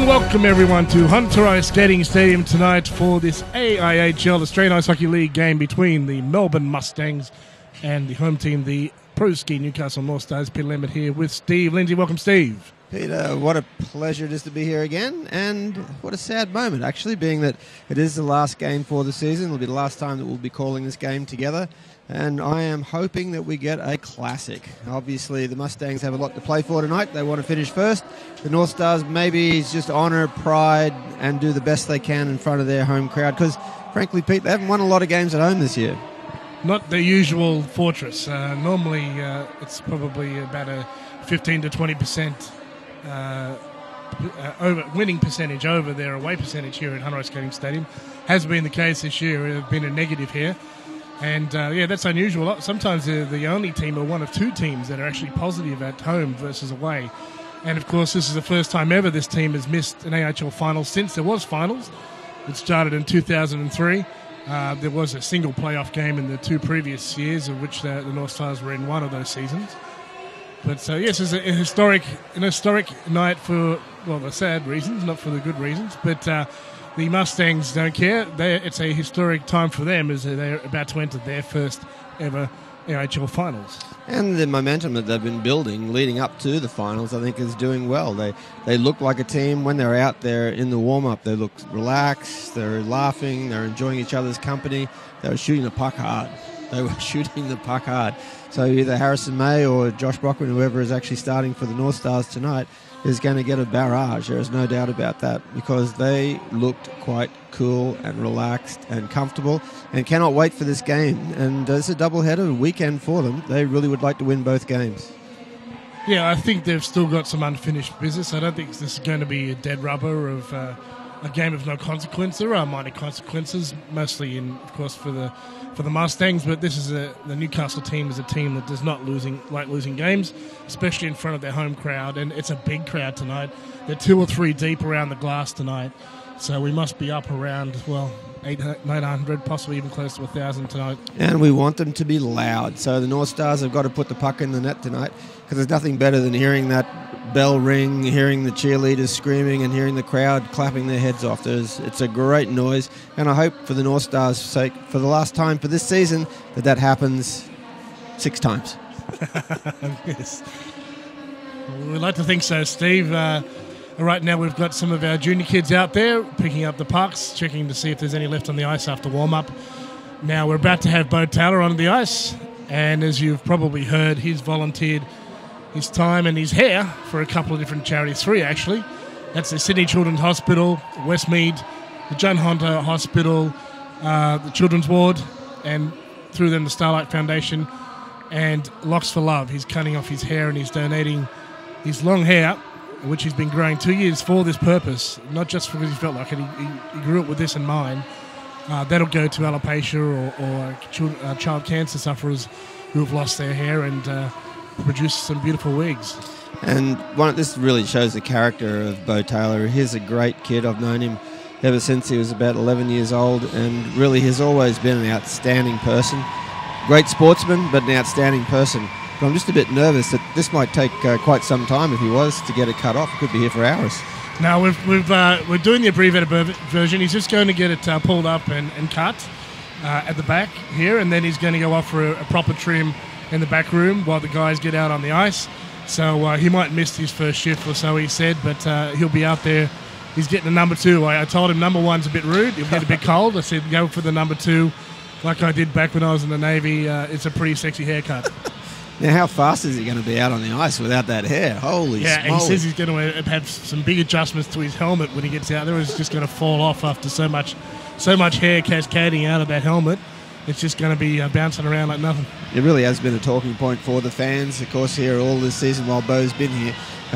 welcome everyone to Hunter Ice Skating Stadium tonight for this AIHL, Australian Ice Hockey League game between the Melbourne Mustangs and the home team, the Pro Ski Newcastle North Stars. Peter Lambert here with Steve Lindsay. Welcome, Steve. Peter, what a pleasure it is to be here again, and what a sad moment, actually, being that it is the last game for the season. It'll be the last time that we'll be calling this game together, and I am hoping that we get a classic. Obviously, the Mustangs have a lot to play for tonight. They want to finish first. The North Stars maybe just honour, pride, and do the best they can in front of their home crowd, because, frankly, Pete, they haven't won a lot of games at home this year. Not the usual fortress. Normally, it's probably about a 15 to 20% winning percentage over their away percentage here at Hunter Ice Skating Stadium. Has been the case this year. It's been a negative here. And, that's unusual. Sometimes they're the only team or one of two teams that are actually positive at home versus away. And, of course, this is the first time ever this team has missed an AIHL final since there was finals. It started in 2003. There was a single playoff game in the two previous years, of which the North Stars were in one of those seasons. But yes, it's an historic night for, well, the sad reasons, not for the good reasons. But the Mustangs don't care. It's a historic time for them as they're about to enter their first ever AIHL finals. And the momentum that they've been building leading up to the finals, I think, is doing well. They look like a team when they're out there in the warm-up. They look relaxed, they're laughing, they're enjoying each other's company. They were shooting the puck hard. So either Harrison May or Josh Brockman, whoever is actually starting for the North Stars tonight, is going to get a barrage. There is no doubt about that, because they looked quite cool and relaxed and comfortable and cannot wait for this game. And it's a doubleheader weekend for them. They really would like to win both games. Yeah, I think they've still got some unfinished business. I don't think this is going to be a dead rubber of a game of no consequence. There are minor consequences, mostly of course, for the Mustangs, but this is the Newcastle team is a team that does not like losing games, especially in front of their home crowd, and it's a big crowd tonight. They're 2 or 3 deep around the glass tonight, so we must be up around, 900, possibly even close to 1,000 tonight. And we want them to be loud, so the North Stars have got to put the puck in the net tonight, because there's nothing better than hearing that bell ring, hearing the cheerleaders screaming, and hearing the crowd clapping their heads off. It's a great noise, and I hope for the North Stars' sake, for the last time for this season, that happens 6 times. Yes. We'd like to think so, Steve. Right now we've got some of our junior kids out there picking up the pucks, checking to see if there's any left on the ice after warm-up. Now we're about to have Bo Taylor on the ice, and as you've probably heard, he's volunteered his time and his hair for a couple of different charities, 3 actually. That's the Sydney Children's Hospital, Westmead, the John Hunter Hospital, the Children's Ward, and through them the Starlight Foundation, and Locks for Love. He's cutting off his hair and he's donating his long hair, which he's been growing 2 years for this purpose, not just because he felt like it. He grew it with this in mind. That'll go to alopecia or child cancer sufferers who have lost their hair and produce some beautiful wigs. And this really shows the character of Bo Taylor. He's a great kid. I've known him ever since he was about 11 years old, and really has always been an outstanding person. Great sportsman, but an outstanding person. But I'm just a bit nervous that this might take quite some time if he was to get it cut off. He could be here for hours. No, we're doing the abbreviated version. He's just going to get it pulled up and cut at the back here, and then he's going to go off for a proper trim in the back room while the guys get out on the ice. So he might miss his first shift or so, he said, but he'll be out there. He's getting a number 2. I told him number 1's a bit rude. He'll get a bit cold. I said go for the number 2 like I did back when I was in the Navy. It's a pretty sexy haircut. Now, how fast is he going to be out on the ice without that hair? Holy yeah, smoly. He says he's going to have some big adjustments to his helmet when he gets out there. It's just going to fall off after so much hair cascading out of that helmet. It's just going to be bouncing around like nothing. It really has been a talking point for the fans, of course, here all this season while Bo's been here.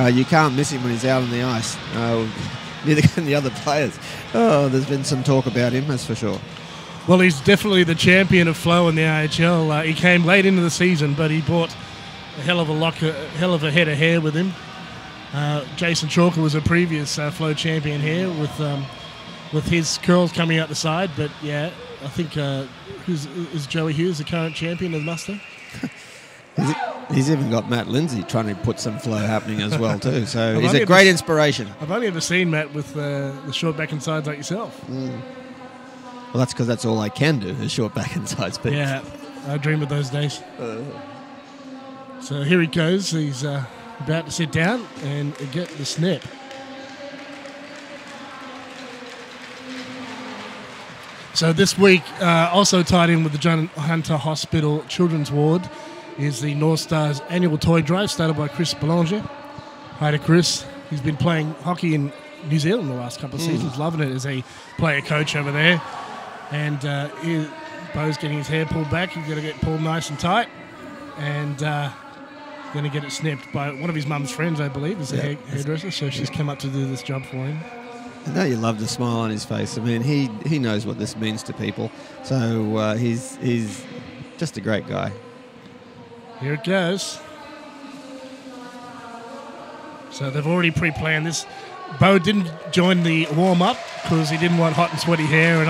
You can't miss him when he's out on the ice. Neither can the other players. Oh, there's been some talk about him, that's for sure. Well, he's definitely the champion of flow in the AIHL. He came late into the season, but he brought a hell of a head of hair with him. Jason Chalker was a previous flow champion here with his curls coming out the side. But yeah, I think is Joey Hughes the current champion of Mustang? He's even got Matt Lindsay trying to put some flow happening as well too. So I've he's only a great ever- inspiration. I've only ever seen Matt with the short back and sides like yourself. Well, that's because that's all I can do is short back and side speed. Yeah, I dream of those days. So here he goes. He's about to sit down and get the snap. So this week, also tied in with the John Hunter Hospital Children's Ward, is the North Stars annual toy drive started by Chris Belanger. Hi to Chris. He's been playing hockey in New Zealand the last couple of seasons, loving it as a player coach over there. And Bo's getting his hair pulled back. He's going to get pulled nice and tight. And going to get it snipped by one of his mum's friends, I believe, is a hairdresser. So she's come up to do this job for him. I know you love the smile on his face. I mean, he knows what this means to people. So he's just a great guy. Here it goes. So they've already pre-planned this. Bo didn't join the warm-up because he didn't want hot and sweaty hair, and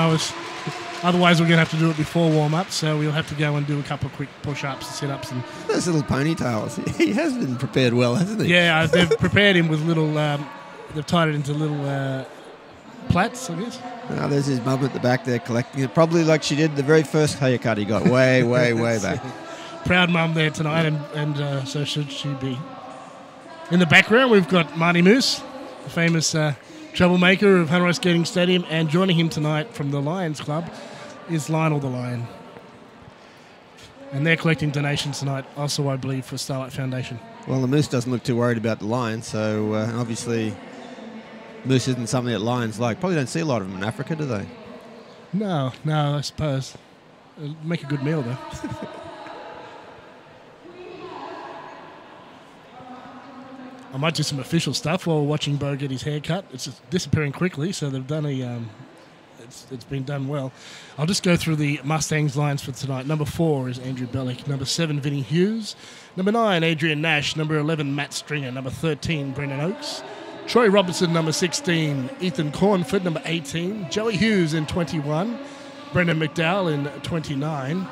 otherwise we're going to have to do it before warm-up, so we'll have to go and do a couple of quick push-ups and sit-ups. And those little ponytails. He has been prepared well, hasn't he? yeah, they've prepared him with little, they've tied it into little plaits, I guess. Oh, there's his mum at the back there collecting it, probably like she did the very first haircut he got way, way, way back. Proud mum there tonight, and so should she be. In the background, we've got Marty Moose, the famous troublemaker of Hunter Skating Stadium, and joining him tonight from the Lions Club is Lionel the Lion. And they're collecting donations tonight, also, I believe, for Starlight Foundation. Well, the Moose doesn't look too worried about the Lions, so obviously Moose isn't something that Lions like. Probably don't see a lot of them in Africa, do they? No, I suppose. It'll make a good meal, though. I might do some official stuff while watching Bo get his hair cut. It's just disappearing quickly, so they've done it's been done well. I'll just go through the Mustangs lines for tonight. Number 4 is Andrew Bellick. Number 7, Vinnie Hughes. Number 9, Adrian Nash. Number 11, Matt Stringer. Number 13, Brendan Oakes. Troy Robertson, number 16. Ethan Cornford, number 18. Joey Hughes in 21. Brendan McDowell in 29.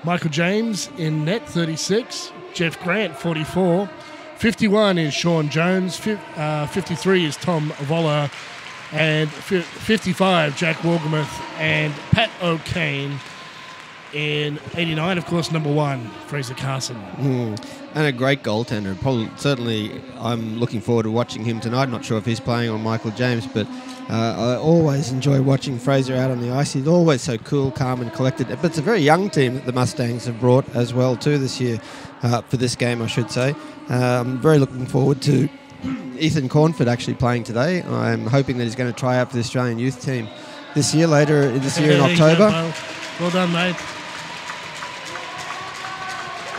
Michael James in net, 36. Jeff Grant, 44. 51 is Sean Jones, 53 is Tom Voller, and 55 Jack Wolgamuth and Pat O'Kane. In 89, of course, number 1, Fraser Carson. And a great goaltender. Certainly, I'm looking forward to watching him tonight. Not sure if he's playing on Michael James, but I always enjoy watching Fraser out on the ice. He's always so cool, calm and collected. But it's a very young team that the Mustangs have brought as well too this year, for this game, I should say. I'm very looking forward to Ethan Cornford actually playing today. I'm hoping that he's going to try out for the Australian youth team later this year in October. Well done, mate.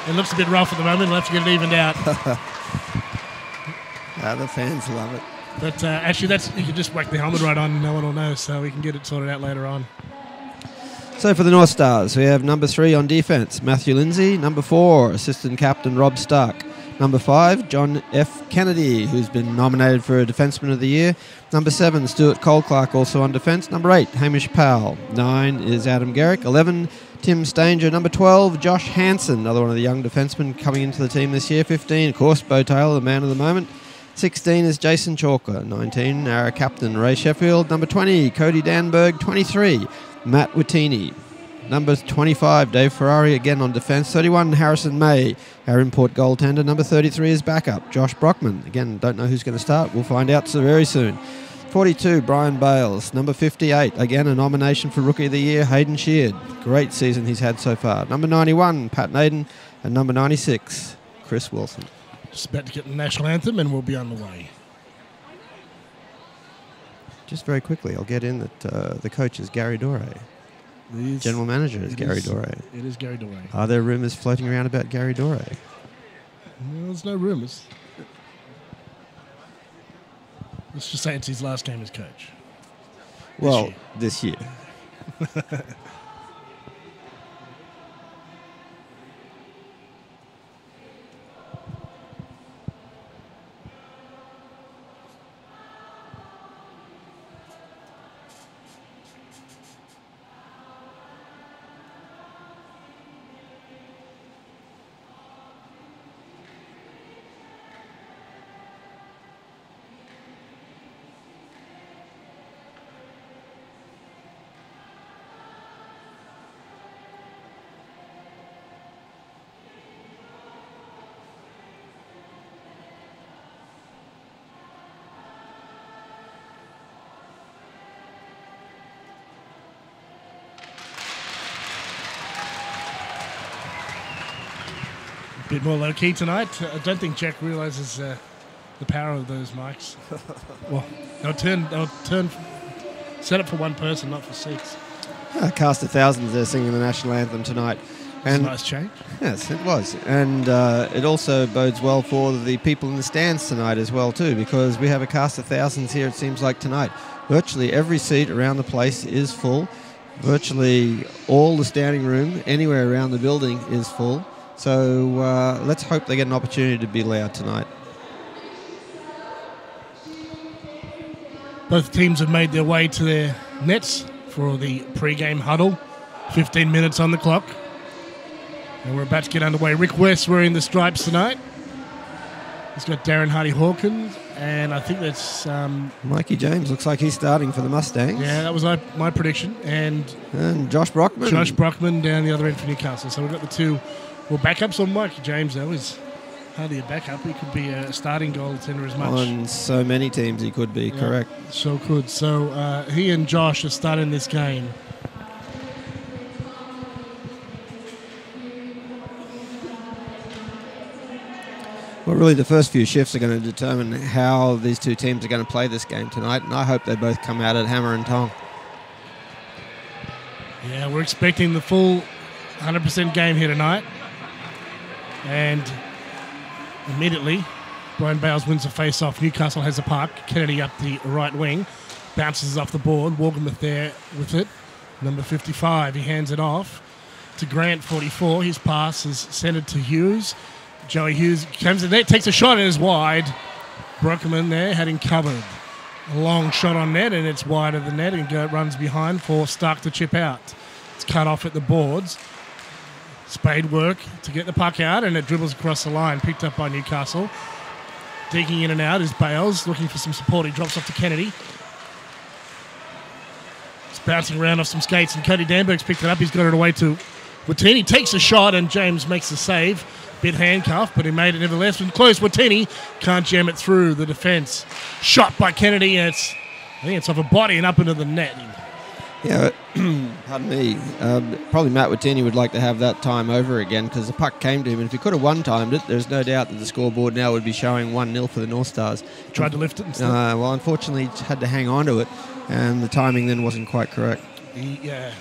It looks a bit rough at the moment. We'll have to get it evened out. The fans love it. But actually, you can just whack the helmet right on and no one will know, so we can get it sorted out later on. So for the North Stars, we have number 3 on defence, Matthew Lindsay. Number 4, assistant captain Rob Stark. Number 5, John F. Kennedy, who's been nominated for a Defenceman of the Year. Number 7, Stuart Cole-Clark, also on defence. Number 8, Hamish Powell. 9 is Adam Garrick. 11, Tim Stanger. Number 12, Josh Hansen, another one of the young defencemen coming into the team this year. 15, of course, Bo Taylor, the man of the moment. 16 is Jason Chalker. 19, our captain, Ray Sheffield. Number 20, Cody Danberg. 23, Matt Wittini. Number 25, Dave Ferrari, again on defence. 31, Harrison May, our import goaltender. Number 33 is backup, Josh Brockman. Again, don't know who's going to start. We'll find out so very soon. 42, Brian Bales. Number 58, again a nomination for Rookie of the Year, Hayden Sheard. Great season he's had so far. Number 91, Pat Naden. And number 96, Chris Wilson. Just about to get the national anthem and we'll be on the way. Just very quickly, I'll get in that the coach is Gary Dore. General manager is Gary Dore. It is Gary Dore. Are there rumours floating around about Gary Dore? No, there's no rumours. Let's just say it's his last game as coach. This year. bit more low-key tonight. I don't think Jack realises the power of those mics. Well, they'll turn set up for one person, not for six. A cast of thousands there singing the national anthem tonight. And nice change. Yes, it was. And it also bodes well for the people in the stands tonight as well too, because we have a cast of thousands here, it seems like, tonight. Virtually every seat around the place is full. Virtually all the standing room anywhere around the building is full. So let's hope they get an opportunity to be loud tonight. Both teams have made their way to their nets for the pre-game huddle. 15 minutes on the clock. And we're about to get underway. Rick West wearing the stripes tonight. He's got Darren Hardy-Hawkins, and I think that's... Mikey James looks like he's starting for the Mustangs. Yeah, that was my prediction. And Josh Brockman. Josh Brockman down the other end for Newcastle. So we've got the two backups. On Mikey James, though, is hardly a backup. He could be a starting goaltender as much. On so many teams he could be, correct. So could. So he and Josh are starting this game. Well, really, the first few shifts are going to determine how these two teams are going to play this game tonight, and I hope they both come out at hammer and tong. Yeah, we're expecting the full 100% game here tonight. And immediately, Brian Bales wins the face-off. Newcastle has a puck. Kennedy up the right wing. Bounces off the board. Walgamuth there with it. Number 55, he hands it off to Grant, 44. His pass is centered to Hughes. Joey Hughes comes in there, takes a shot and is wide. Brockman there had him covered. A long shot on net, and it's wide of the net, and runs behind for Stark to chip out. It's cut off at the boards. Spade work to get the puck out, and it dribbles across the line, picked up by Newcastle. Digging in and out is Bales, looking for some support. He drops off to Kennedy. It's bouncing around off some skates, and Cody Danberg's picked it up. He's got it away to Watini. Takes a shot, and James makes the save. Bit handcuffed, but he made it nevertheless. When close, Watini can't jam it through the defence. Shot by Kennedy, and I think it's off a body and up into the net. Yeah, pardon me. Probably Matt Watini would like to have that time over again, because the puck came to him, and if he could have one-timed it, there's no doubt that the scoreboard now would be showing 1-0 for the North Stars. Tried to lift it instead. Well, unfortunately, he had to hang on to it, and the timing then wasn't quite correct. Yeah.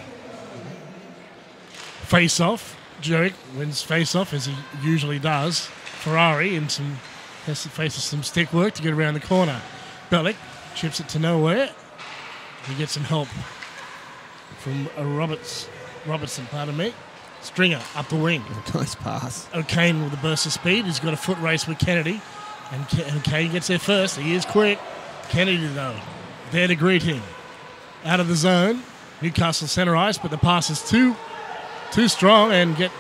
Face-off. Jerick wins face-off, as he usually does. Ferrari has to face some stick work to get around the corner. Bellick chips it to nowhere. He gets some help from Robertson, Stringer up the wing. Nice pass. O'Kane with a burst of speed. He's got a foot race with Kennedy. And Kane gets there first. He is quick. Kennedy, though, there to greet him. Out of the zone. Newcastle centre ice, but the pass is too strong, and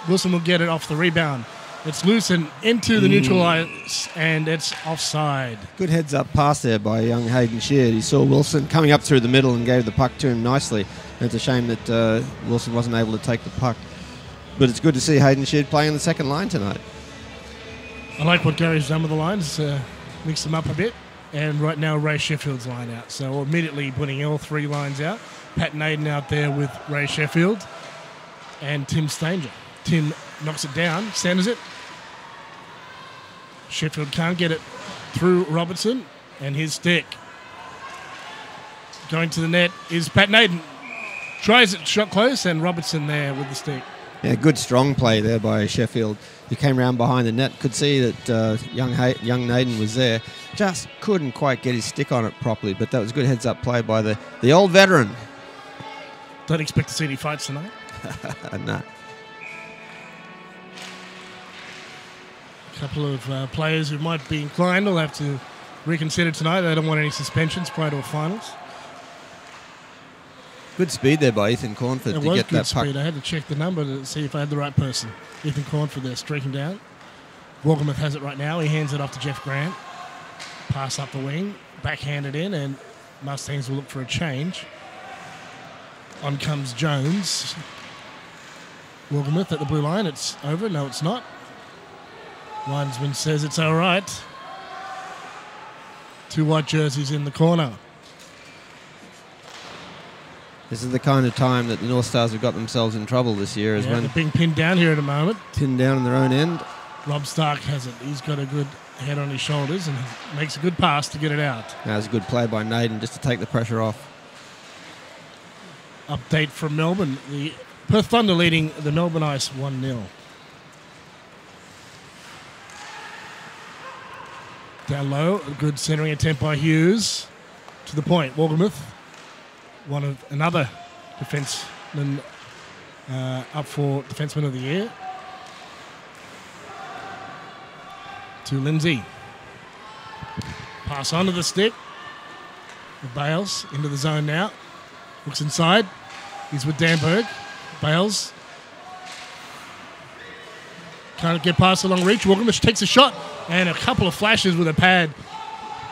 Wilson will get it off the rebound. It's loose and into the neutral ice, and it's offside. Good heads-up pass there by young Hayden Sheard. He saw Wilson coming up through the middle and gave the puck to him nicely. And it's a shame that Wilson wasn't able to take the puck. But it's good to see Hayden Sheard playing in the second line tonight. I like what Gary's done with the lines, mix them up a bit. And right now, Ray Sheffield's line out. So immediately putting all three lines out. Pat Naden out there with Ray Sheffield. And Tim Stanger. Tim knocks it down, centers it. Sheffield can't get it through Robertson, and his stick. Going to the net is Pat Naden. Tries it, shot close, and Robertson there with the stick. Yeah, good strong play there by Sheffield. He came around behind the net, could see that young Naden was there. Just couldn't quite get his stick on it properly, but that was good heads-up play by the old veteran. Don't expect to see any fights tonight. No. A couple of players who might be inclined will have to reconsider tonight. They don't want any suspensions prior to a finals. Good speed there by Ethan Cornford to get that puck. Speed. I had to check the number to see if I had the right person. Ethan Cornford there streaking down. Walgamuth has it right now. He hands it off to Jeff Grant. Pass up the wing. Backhanded in, and Mustangs will look for a change. On comes Jones. Walgamuth at the blue line. It's over. No, it's not. Linesman says it's all right. Two white jerseys in the corner. This is the kind of time that the North Stars have got themselves in trouble this year. Is when they're being pinned down here at the moment. Pinned down on their own end. Rob Stark has it. He's got a good head on his shoulders and makes a good pass to get it out. That was a good play by Naden just to take the pressure off. Update from Melbourne. The Perth Thunder leading the Melbourne Ice 1-0. Down low, a good centering attempt by Hughes. To the point, Wolgemuth, another defenseman up for Defenseman of the Year. To Lindsay. Pass onto the stick. Bales into the zone now. Looks inside. He's with Danberg. Bales. Can't get past the long reach. Wolgemuth takes a shot. And a couple of flashes with a pad.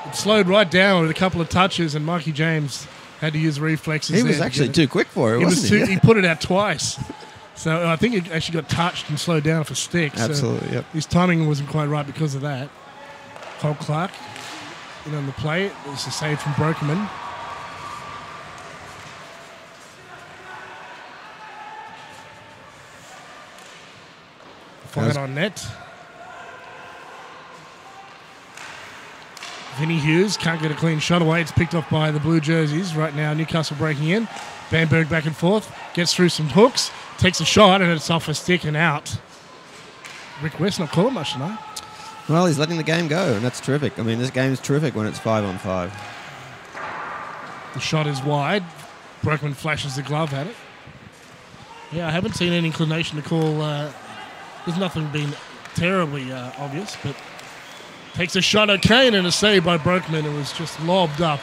It slowed right down with a couple of touches, and Mikey James had to use reflexes. He was actually too quick for it, wasn't he? He put it out twice. So I think it actually got touched and slowed down for stick. Absolutely, so yep. His timing wasn't quite right because of that. Cole Clark in on the play. It was a save from Brokerman. Fired on net. Vinny Hughes can't get a clean shot away. It's picked off by the blue jerseys. Right now, Newcastle breaking in. Bamberg back and forth. Gets through some hooks. Takes a shot, and it's off a stick and out. Rick West not calling much tonight. Well, he's letting the game go, and that's terrific. I mean, this game is terrific when it's 5-on-5. The shot is wide. Broekman flashes the glove at it. Yeah, I haven't seen any inclination to call. There's nothing been terribly obvious, but takes a shot at Kane and a save by Broekman. It was just lobbed up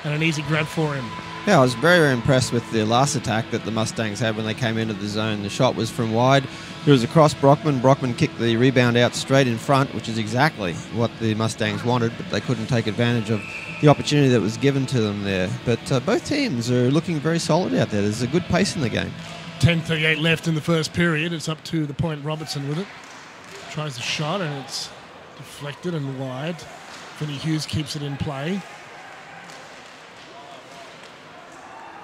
and an easy grab for him. Yeah, I was very, very impressed with the last attack that the Mustangs had when they came into the zone. The shot was from wide. It was across Broekman. Broekman kicked the rebound out straight in front, which is exactly what the Mustangs wanted, but they couldn't take advantage of the opportunity that was given to them there. But both teams are looking very solid out there. There's a good pace in the game. 10:38 left in the first period. It's up to the point Robertson with it. Tries the shot and it's deflected and wide. Vinny Hughes keeps it in play.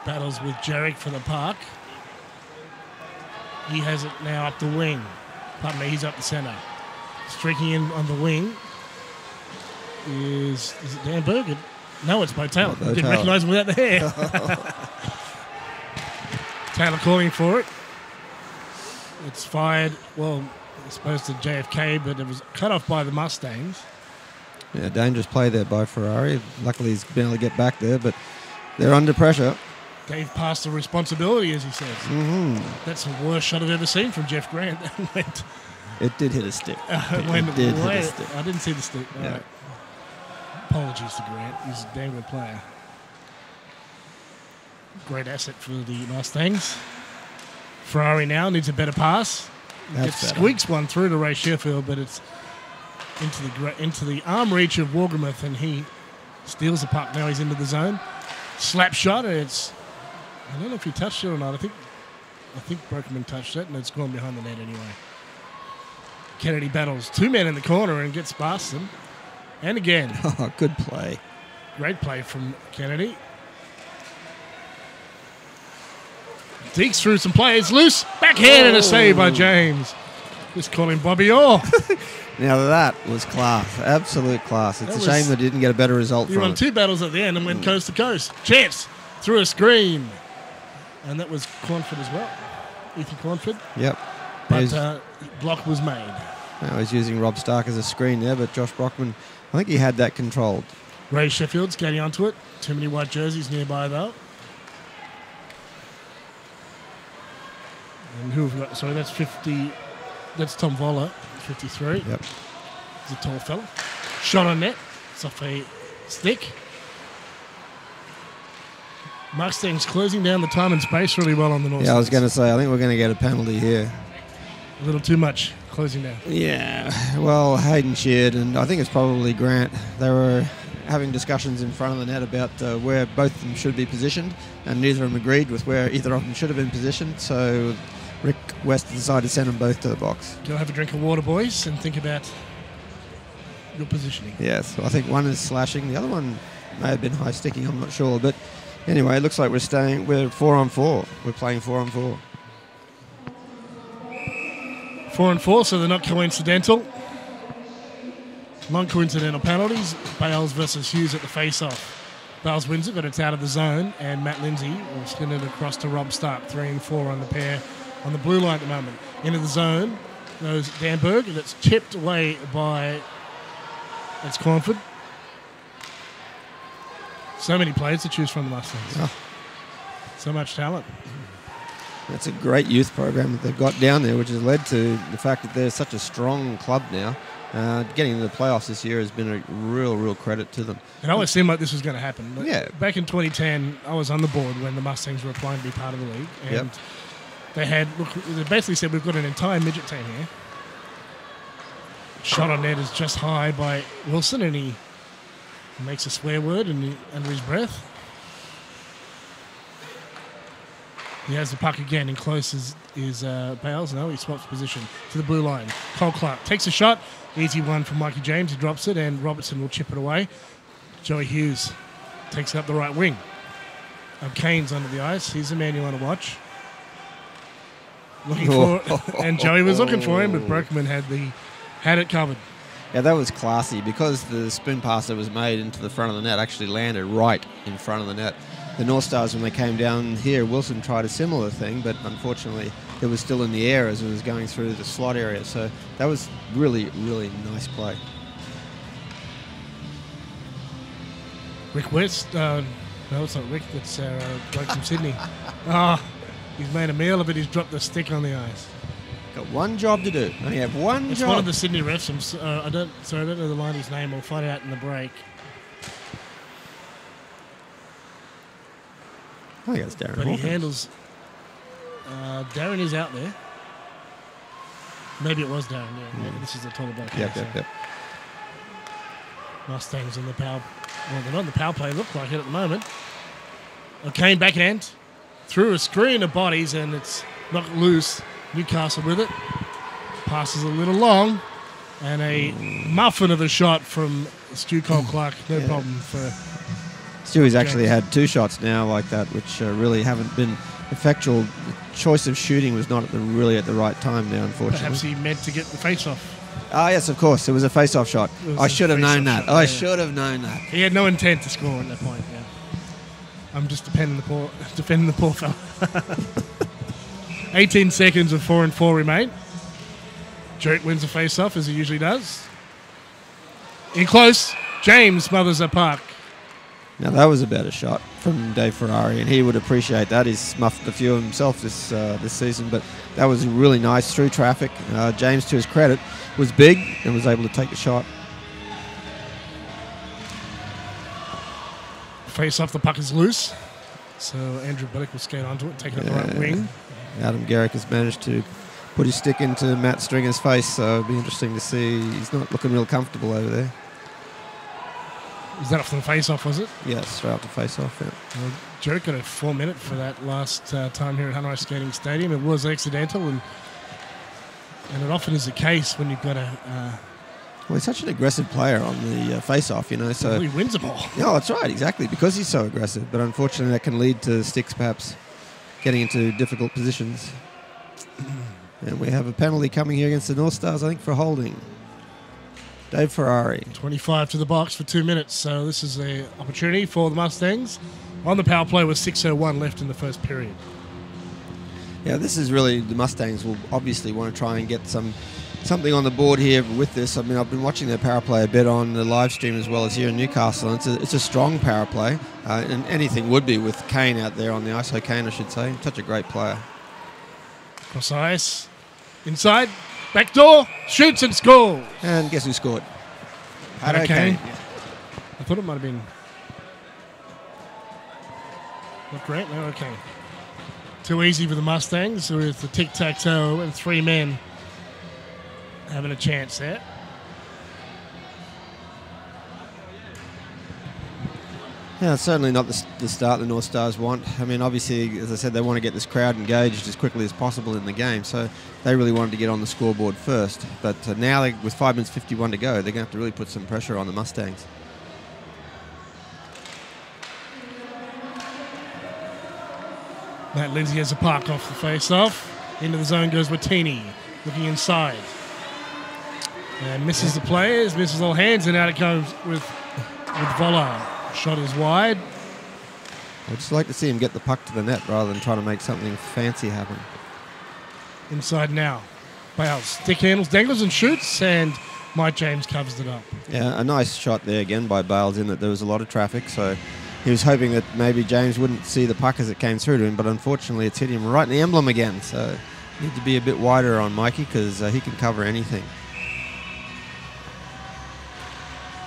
Battles with Jarek for the park. He has it now up the wing. Pardon me, he's up the centre. Streaking in on the wing is it Danberg? No, it's Bo Taylor. I didn't recognise him without the hair. Taylor calling for it. It's fired, well, it's supposed to JFK, but it was cut off by the Mustangs. Yeah, dangerous play there by Ferrari. Luckily he's been able to get back there, but they're under pressure. Gave past the responsibility, as he says. Mm-hmm. That's the worst shot I've ever seen from Jeff Grant. It did hit a stick. It did hit a stick. I didn't see the stick. All right. Apologies to Grant. He's a damn good player. Great asset for the Mustangs. Ferrari now needs a better pass. Squeaks one through to Ray Sheffield, but it's into the arm reach of Wolgemuth, and he steals the puck. Now he's into the zone. Slap shot, and it's... I don't know if he touched it or not. I think Broekman touched it, and it's gone behind the net anyway. Kennedy battles two men in the corner and gets past them. And again. Oh, good play. Great play from Kennedy. Deeks through some play. It's loose. Backhand and a save by James. Just call him Bobby Orr. Now that was class. Absolute class. It's a shame that he didn't get a better result from it. He won two battles at the end and went coast to coast. Chance through a screen. And that was Cornford as well. Ethan Cornford. Yep. But block was made. I was using Rob Stark as a screen there, but Josh Broekman, I think he had that controlled. Ray Sheffield skating onto it. Too many white jerseys nearby, though. And who have we got? Sorry, that's 50. That's Tom Voller, 53. Yep. He's a tall fella. Shot on net. It's off a stick. Mustangs closing down the time and space really well on the north side. I was going to say, I think we're going to get a penalty here. A little too much closing down. Yeah, well, Hayden cheered, and I think it's probably Grant. They were having discussions in front of the net about where both of them should be positioned, and neither of them agreed with where either of them should have been positioned, so Rick West decided to send them both to the box. Go have a drink of water, boys, and think about your positioning. Yes, I think one is slashing, the other one may have been high sticking, I'm not sure, but Anyway, it looks like we're 4 on 4. We're playing 4 on 4. 4 on 4, so they're not coincidental. Non-coincidental penalties. Bales versus Hughes at the face-off. Bales wins it, but it's out of the zone, and Matt Lindsay will spin it across to Rob Stark. 3 and 4 on the pair on the blue line at the moment. Into the zone goes Danberg, and it's chipped away by... It's Cornford. So many players to choose from the Mustangs. Oh. So much talent. That's a great youth program that they've got down there, which has led to the fact that they're such a strong club now. Getting into the playoffs this year has been a real credit to them. It always seemed like this was going to happen. Yeah. Back in 2010, I was on the board when the Mustangs were applying to be part of the league. And they basically said, we've got an entire midget team here. Shot on net is just high by Wilson, and he makes a swear word under his breath. He has the puck again, and close is Bales. No, he swaps position to the blue line. Cole Clark takes a shot. Easy one from Mikey James. He drops it, and Robertson will chip it away. Joey Hughes takes it up the right wing. Kane's under the ice. He's the man you want to watch. Looking for it. And Joey was looking for him, but Broekman had it covered. Yeah, that was classy because the spin pass that was made into the front of the net actually landed right in front of the net. The North Stars, when they came down here, Wilson tried a similar thing, but unfortunately it was still in the air as it was going through the slot area. So that was really nice play. Rick West, no, it's not Rick, it's bloke from Sydney. He's made a meal of it, he's dropped the stick on the ice. Got one job to do. Only have one job. It's one of the Sydney refs. I don't know the line's name. We'll find out in the break. I think it's Darren But Hawkins. he handles... Darren is out there. Maybe it was Darren, yeah. This is the taller bloke. Yep. Mustangs in the power... Well, they're not in the power play. Look like it at the moment. O'Kane backhand. Through a screen of bodies, and it's knocked loose. Newcastle with it. Passes a little long. And a muffin of a shot from Stu Cole Clark. No problem for... Stewie's actually had 2 shots now like that, which really haven't been effectual. The choice of shooting was not really at the right time now, unfortunately. Perhaps he meant to get the face-off. Yes, of course. It was a face-off shot. I should have known that. I should have known that. He had no intent to score at that point, yeah. I'm just defending the poor fella. 18 seconds of 4 and 4 remain. Jurt wins the face-off, as he usually does. In close, James smothers a puck. Now, that was a better shot from Dave Ferrari, and he would appreciate that. He's smuffed a few himself this season, but that was really nice through traffic. James, to his credit, was big and was able to take the shot. Face off, the puck is loose. So Andrew Billick will skate onto it, take it up the right wing. Adam Garrick has managed to put his stick into Matt Stringer's face, so it'll be interesting to see. He's not looking real comfortable over there. Was that off the face-off, was it? Yeah, straight off the face-off, yeah. Well, Jerick got a 4-minute for that last time here at Hunter Skating Stadium. It was accidental, and it often is the case when you've got a... Well, he's such an aggressive player on the face-off, you know. So well, he wins them all. Yeah, that's right, exactly, because he's so aggressive. But unfortunately, that can lead to sticks perhaps getting into difficult positions. And we have a penalty coming here against the North Stars, I think, for holding. Dave Ferrari. 25 to the box for 2 minutes, so this is an opportunity for the Mustangs. On the power play with 6:01 left in the first period. Yeah, this is really, the Mustangs will obviously want to try and get something on the board here with this. I mean, I've been watching their power play a bit on the live stream as well as here in Newcastle. And it's a strong power play, and anything would be with Kane out there on the ice. Kane, I should say. Such a great player. Cross ice. Inside. Back door. Shoots and scores. And guess who scored? Kane. Kane. Yeah. I thought it might have been... Not great. No, okay. Too easy for the Mustangs with the tic-tac-toe and 3 men having a chance there. Yeah, it's certainly not the start the North Stars want. I mean, obviously, as I said, they want to get this crowd engaged as quickly as possible in the game, so they really wanted to get on the scoreboard first. But now, with 5 minutes 51 to go, they're going to have to really put some pressure on the Mustangs. Matt Lindsay has a puck off the face-off. Into the zone goes Watini, looking inside. And misses the players, misses all hands, and out it comes with Voller. Shot is wide. I'd just like to see him get the puck to the net rather than try to make something fancy happen. Inside now. Bales stick handles, dangles and shoots, and Mike James covers it up. Yeah, a nice shot there again by Bales in that there was a lot of traffic, so he was hoping that maybe James wouldn't see the puck as it came through to him, but unfortunately it's hit him right in the emblem again, so need to be a bit wider on Mikey because he can cover anything.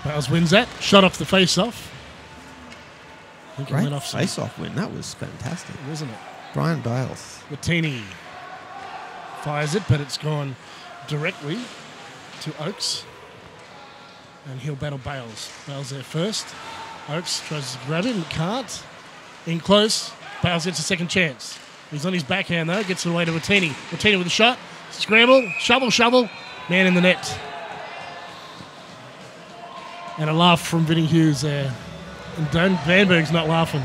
Bales wins that. Shot off the face-off. Great face-off win. That was fantastic. Wasn't it? Brian Bales. Watini fires it, but it's gone directly to Oakes. And he'll battle Bales. Bales there first. Oakes tries to grab it and can't. In close. Bales gets a second chance. He's on his backhand though. Gets it away to Watini. Watini with a shot. Scramble. Shovel. Man in the net. And a laugh from Vinnie Hughes there. And Vanberg's not laughing.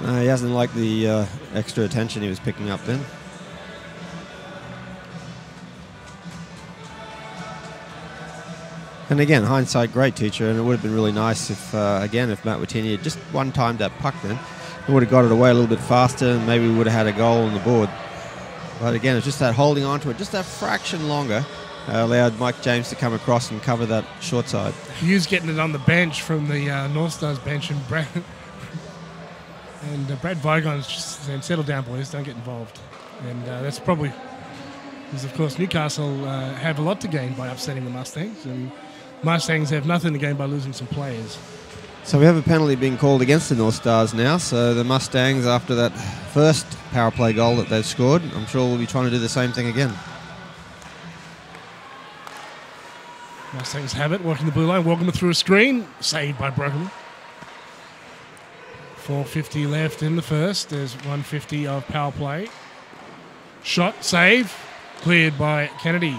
No, he hasn't liked the extra attention he was picking up then. And again, hindsight, great teacher, and it would have been really nice if Matt Watini had just one-timed that puck then. He would have got it away a little bit faster and maybe we would have had a goal on the board. But again, it's just that holding on to it just that fraction longer allowed Mike James to come across and cover that short side. Hughes getting it on the bench from the North Stars bench, and Brad Vigon's just saying, settle down, boys, don't get involved. And that's probably because, of course, Newcastle have a lot to gain by upsetting the Mustangs, and Mustangs have nothing to gain by losing some players. So we have a penalty being called against the North Stars now. So the Mustangs, after that first power play goal that they've scored, I'm sure we'll be trying to do the same thing again. Mustangs have it, working the blue line, walking through a screen, saved by Brogan. 4:50 left in the first. There's 1:50 of power play. Shot, save, cleared by Kennedy.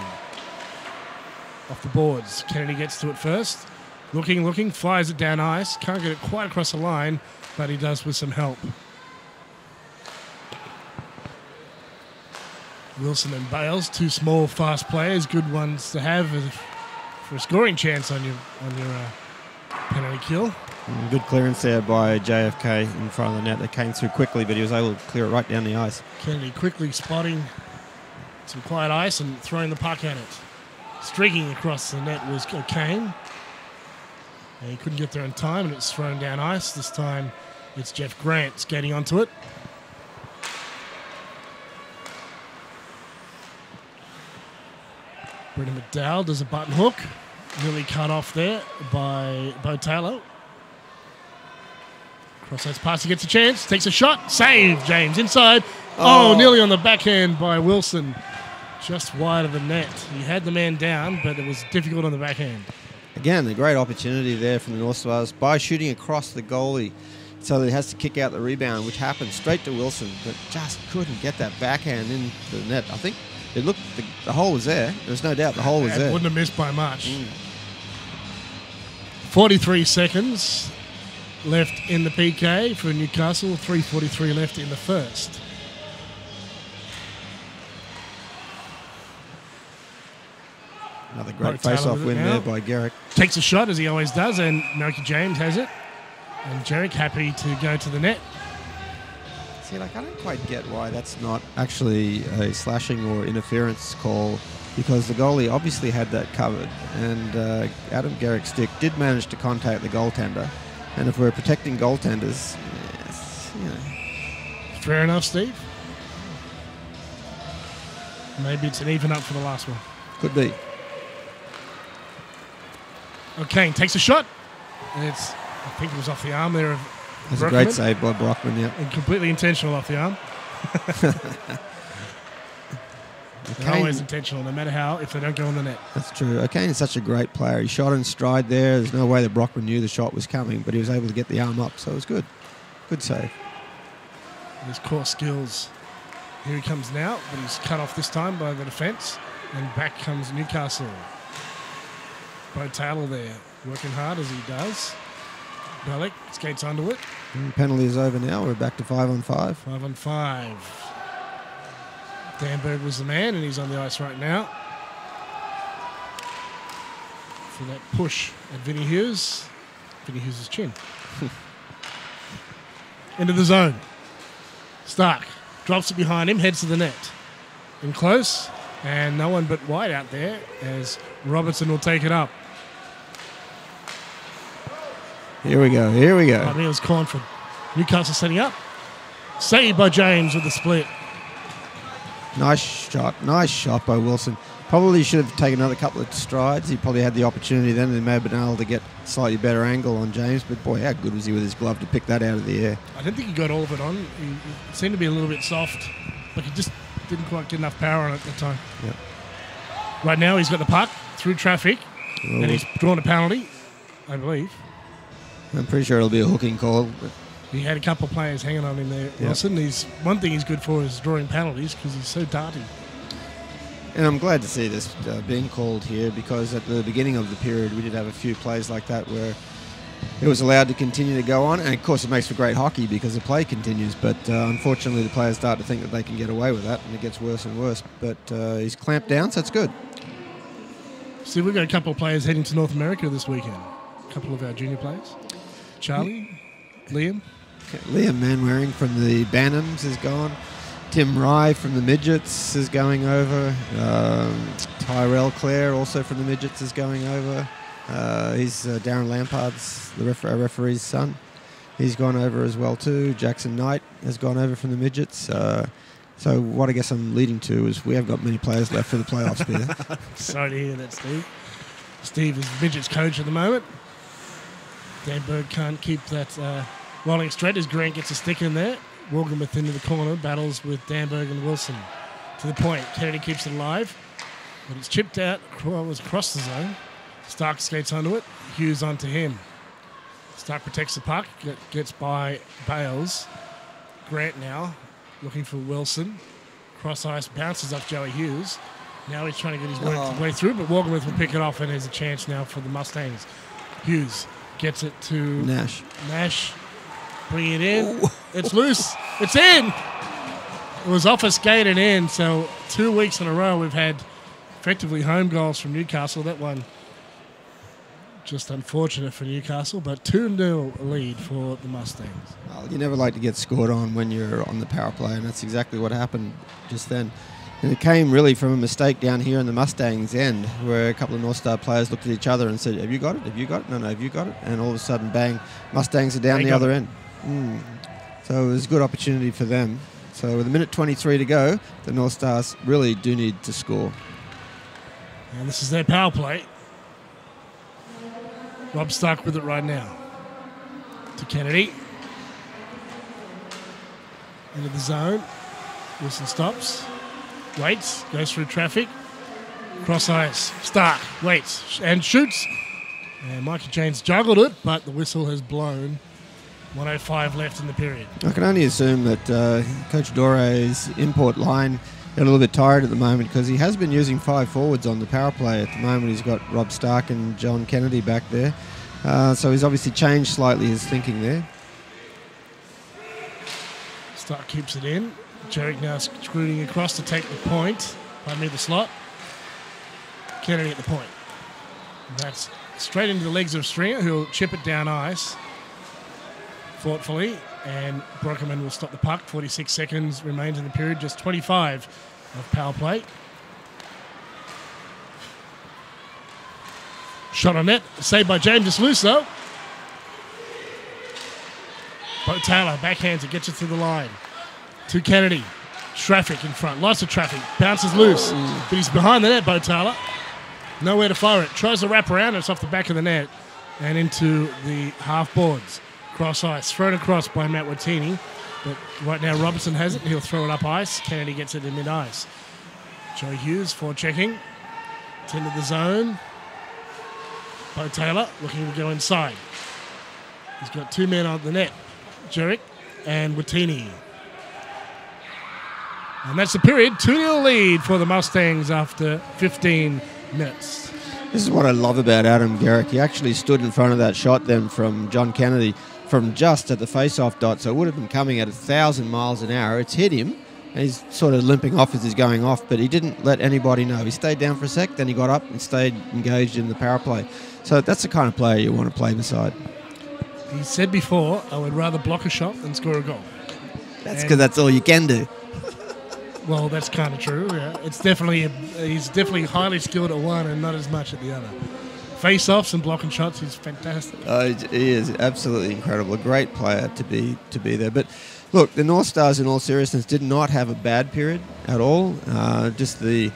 Off the boards. Kennedy gets to it first. Looking, fires it down ice. Can't get it quite across the line, but he does with some help. Wilson and Bales, two small, fast players, good ones to have for a scoring chance on your penalty kill. Good clearance there by JFK in front of the net. It came through quickly, but he was able to clear it right down the ice. Kennedy quickly spotting some quiet ice and throwing the puck at it. Streaking across the net was O'Kane. And he couldn't get there in time, and it's thrown down ice. This time it's Jeff Grant skating onto it. Brendan McDowell does a button hook. Nearly cut off there by Bo Taylor. Crosshands pass, he gets a chance, takes a shot, save, James, inside. Oh, nearly on the backhand by Wilson. Just wide of the net. He had the man down, but it was difficult on the backhand. Again, a great opportunity there from the North Stars by shooting across the goalie so that he has to kick out the rebound, which happened straight to Wilson, but just couldn't get that backhand into the net. I think it looked, the hole was there. There's no doubt the hole was there. Wouldn't have missed by much. 43 seconds left in the PK for Newcastle, 3:43 left in the first. Another great face-off win there by Garrick. Takes a shot, as he always does, and Melky James has it. And Jarek happy to go to the net. See, I don't quite get why that's not actually a slashing or interference call, because the goalie obviously had that covered, and Adam Garrick's stick did manage to contact the goaltender. And if we're protecting goaltenders, yes, Fair enough, Steve. Maybe it's an even up for the last one. Could be. O'Kane takes a shot. And I think it was off the arm there of That's a great save by Brockman, yeah. And completely intentional off the arm. They're always intentional, no matter how, if they don't go on the net. That's true. O'Kane is such a great player. He shot in stride there. There's no way that Brockman knew the shot was coming, but he was able to get the arm up, so it was good. Good save. His core skills. Here he comes now, but he's cut off this time by the defence. And back comes Newcastle. Bo Taylor there, working hard as he does. Bellick skates onto it. And penalty is over now. We're back to 5-on-5. 5-on-5. Danberg was the man, and he's on the ice right now. For that push at Vinny Hughes. Vinny Hughes' chin. Into the zone. Stark drops it behind him, heads to the net. In close, and no one but White out there as Robertson will take it up. Here we go. Here we go. Neil's Cornford. Newcastle setting up. Saved by James with the split. Nice shot. Nice shot by Wilson. Probably should have taken another couple of strides. He probably had the opportunity then. He may have been able to get slightly better angle on James. But, boy, how good was he with his glove to pick that out of the air? I don't think he got all of it on. He seemed to be a little bit soft. Like he just didn't quite get enough power on it at the time. Yep. Right now he's got the puck through traffic. Well, and he's drawn a penalty, I believe. I'm pretty sure it'll be a hooking call. But he had a couple of players hanging on him there, Wilson. One thing he's good for is drawing penalties because he's so darty. And I'm glad to see this being called here because at the beginning of the period we did have a few plays like that where it was allowed to continue to go on. And, of course, it makes for great hockey because the play continues. But, unfortunately, the players start to think that they can get away with that and it gets worse and worse. But he's clamped down, so it's good. See, we've got a couple of players heading to North America this weekend. A couple of our junior players. Charlie, Liam. Okay, Liam Manwaring from the Bantams is gone. Tim Rye from the Midgets is going over. Tyrell Clare, also from the Midgets, is going over. He's Darren Lampard's, the referee's son. He's gone over as well too. Jackson Knight has gone over from the Midgets. So what I guess I'm leading to is we have got many players left for the playoffs, Peter. Sorry to hear that, Steve. Steve is Midgets coach at the moment. Danberg can't keep that rolling straight as Grant gets a stick in there. Woolgamouth into the corner, battles with Danberg and Wilson. To the point, Kennedy keeps it alive, but it's chipped out, was across the zone. Stark skates onto it, Hughes onto him. Stark protects the puck, gets by Bales. Grant now, looking for Wilson. Cross ice, bounces off Joey Hughes. Now he's trying to get his way through, but Woolgamouth will pick it off and there's a chance now for the Mustangs. Hughes gets it to Nash. Bring it in. Ooh. It's loose. It's in. It was off a skate and in. So 2 weeks in a row we've had effectively home goals from Newcastle. That one just unfortunate for Newcastle, but 2-0 lead for the Mustangs. Well, you never like to get scored on when you're on the power play, and that's exactly what happened just then. And it came really from a mistake down here in the Mustangs' end where a couple of North Star players looked at each other and said, have you got it? Have you got it? No, have you got it? And all of a sudden, bang, Mustangs are down the other end. So it was a good opportunity for them. So with 1:23 to go, the North Stars really do need to score. And this is their power play. Rob Stark with it right now. To Kennedy. Into the zone. Wilson stops. Waits. Goes through traffic. Cross ice. Stark waits and shoots. And Mikey James juggled it, but the whistle has blown. 1:05 left in the period. I can only assume that Coach Dore's import line got a little bit tired at the moment because he has been using 5 forwards on the power play. At the moment, he's got Rob Stark and John Kennedy back there. So he's obviously changed slightly his thinking there. Stark keeps it in. Jarek now scooting across to take the point. The slot. Kennedy at the point. And that's straight into the legs of Stringer, who'll chip it down ice thoughtfully, and Brockerman will stop the puck. 46 seconds remains in the period, just 25 of power play. Shot on net, saved by James. It's loose though. Bo Taylor backhands it, gets it to the line. To Kennedy. Traffic in front, lots of traffic. Bounces loose, but he's behind the net, Bo Taylor. Nowhere to fire it. Tries to wrap around, it's off the back of the net and into the half boards. Cross ice, thrown across by Matt Watini, but right now Robertson has it. He'll throw it up ice. Kennedy gets it in mid-ice. Joey Hughes forechecking. It's into the zone. Bo Taylor looking to go inside. He's got 2 men on the net. Jerick and Watini. And that's the period. 2-0 lead for the Mustangs after 15 minutes. This is what I love about Adam Garrick. He actually stood in front of that shot then from John Kennedy from just at the face-off dot, so it would have been coming at 1,000 miles an hour. It's hit him, and he's sort of limping off as he's going off, but he didn't let anybody know. He stayed down for a sec, then he got up and stayed engaged in the power play. So that's the kind of player you want to play beside. He said before, I would rather block a shot than score a goal. That's because that's all you can do. Well, that's kind of true. Yeah, he's definitely highly skilled at one and not as much at the other. Face-offs and blocking shots, he's fantastic. He is absolutely incredible. A great player to be there. But look, the North Stars, in all seriousness, did not have a bad period at all. Just the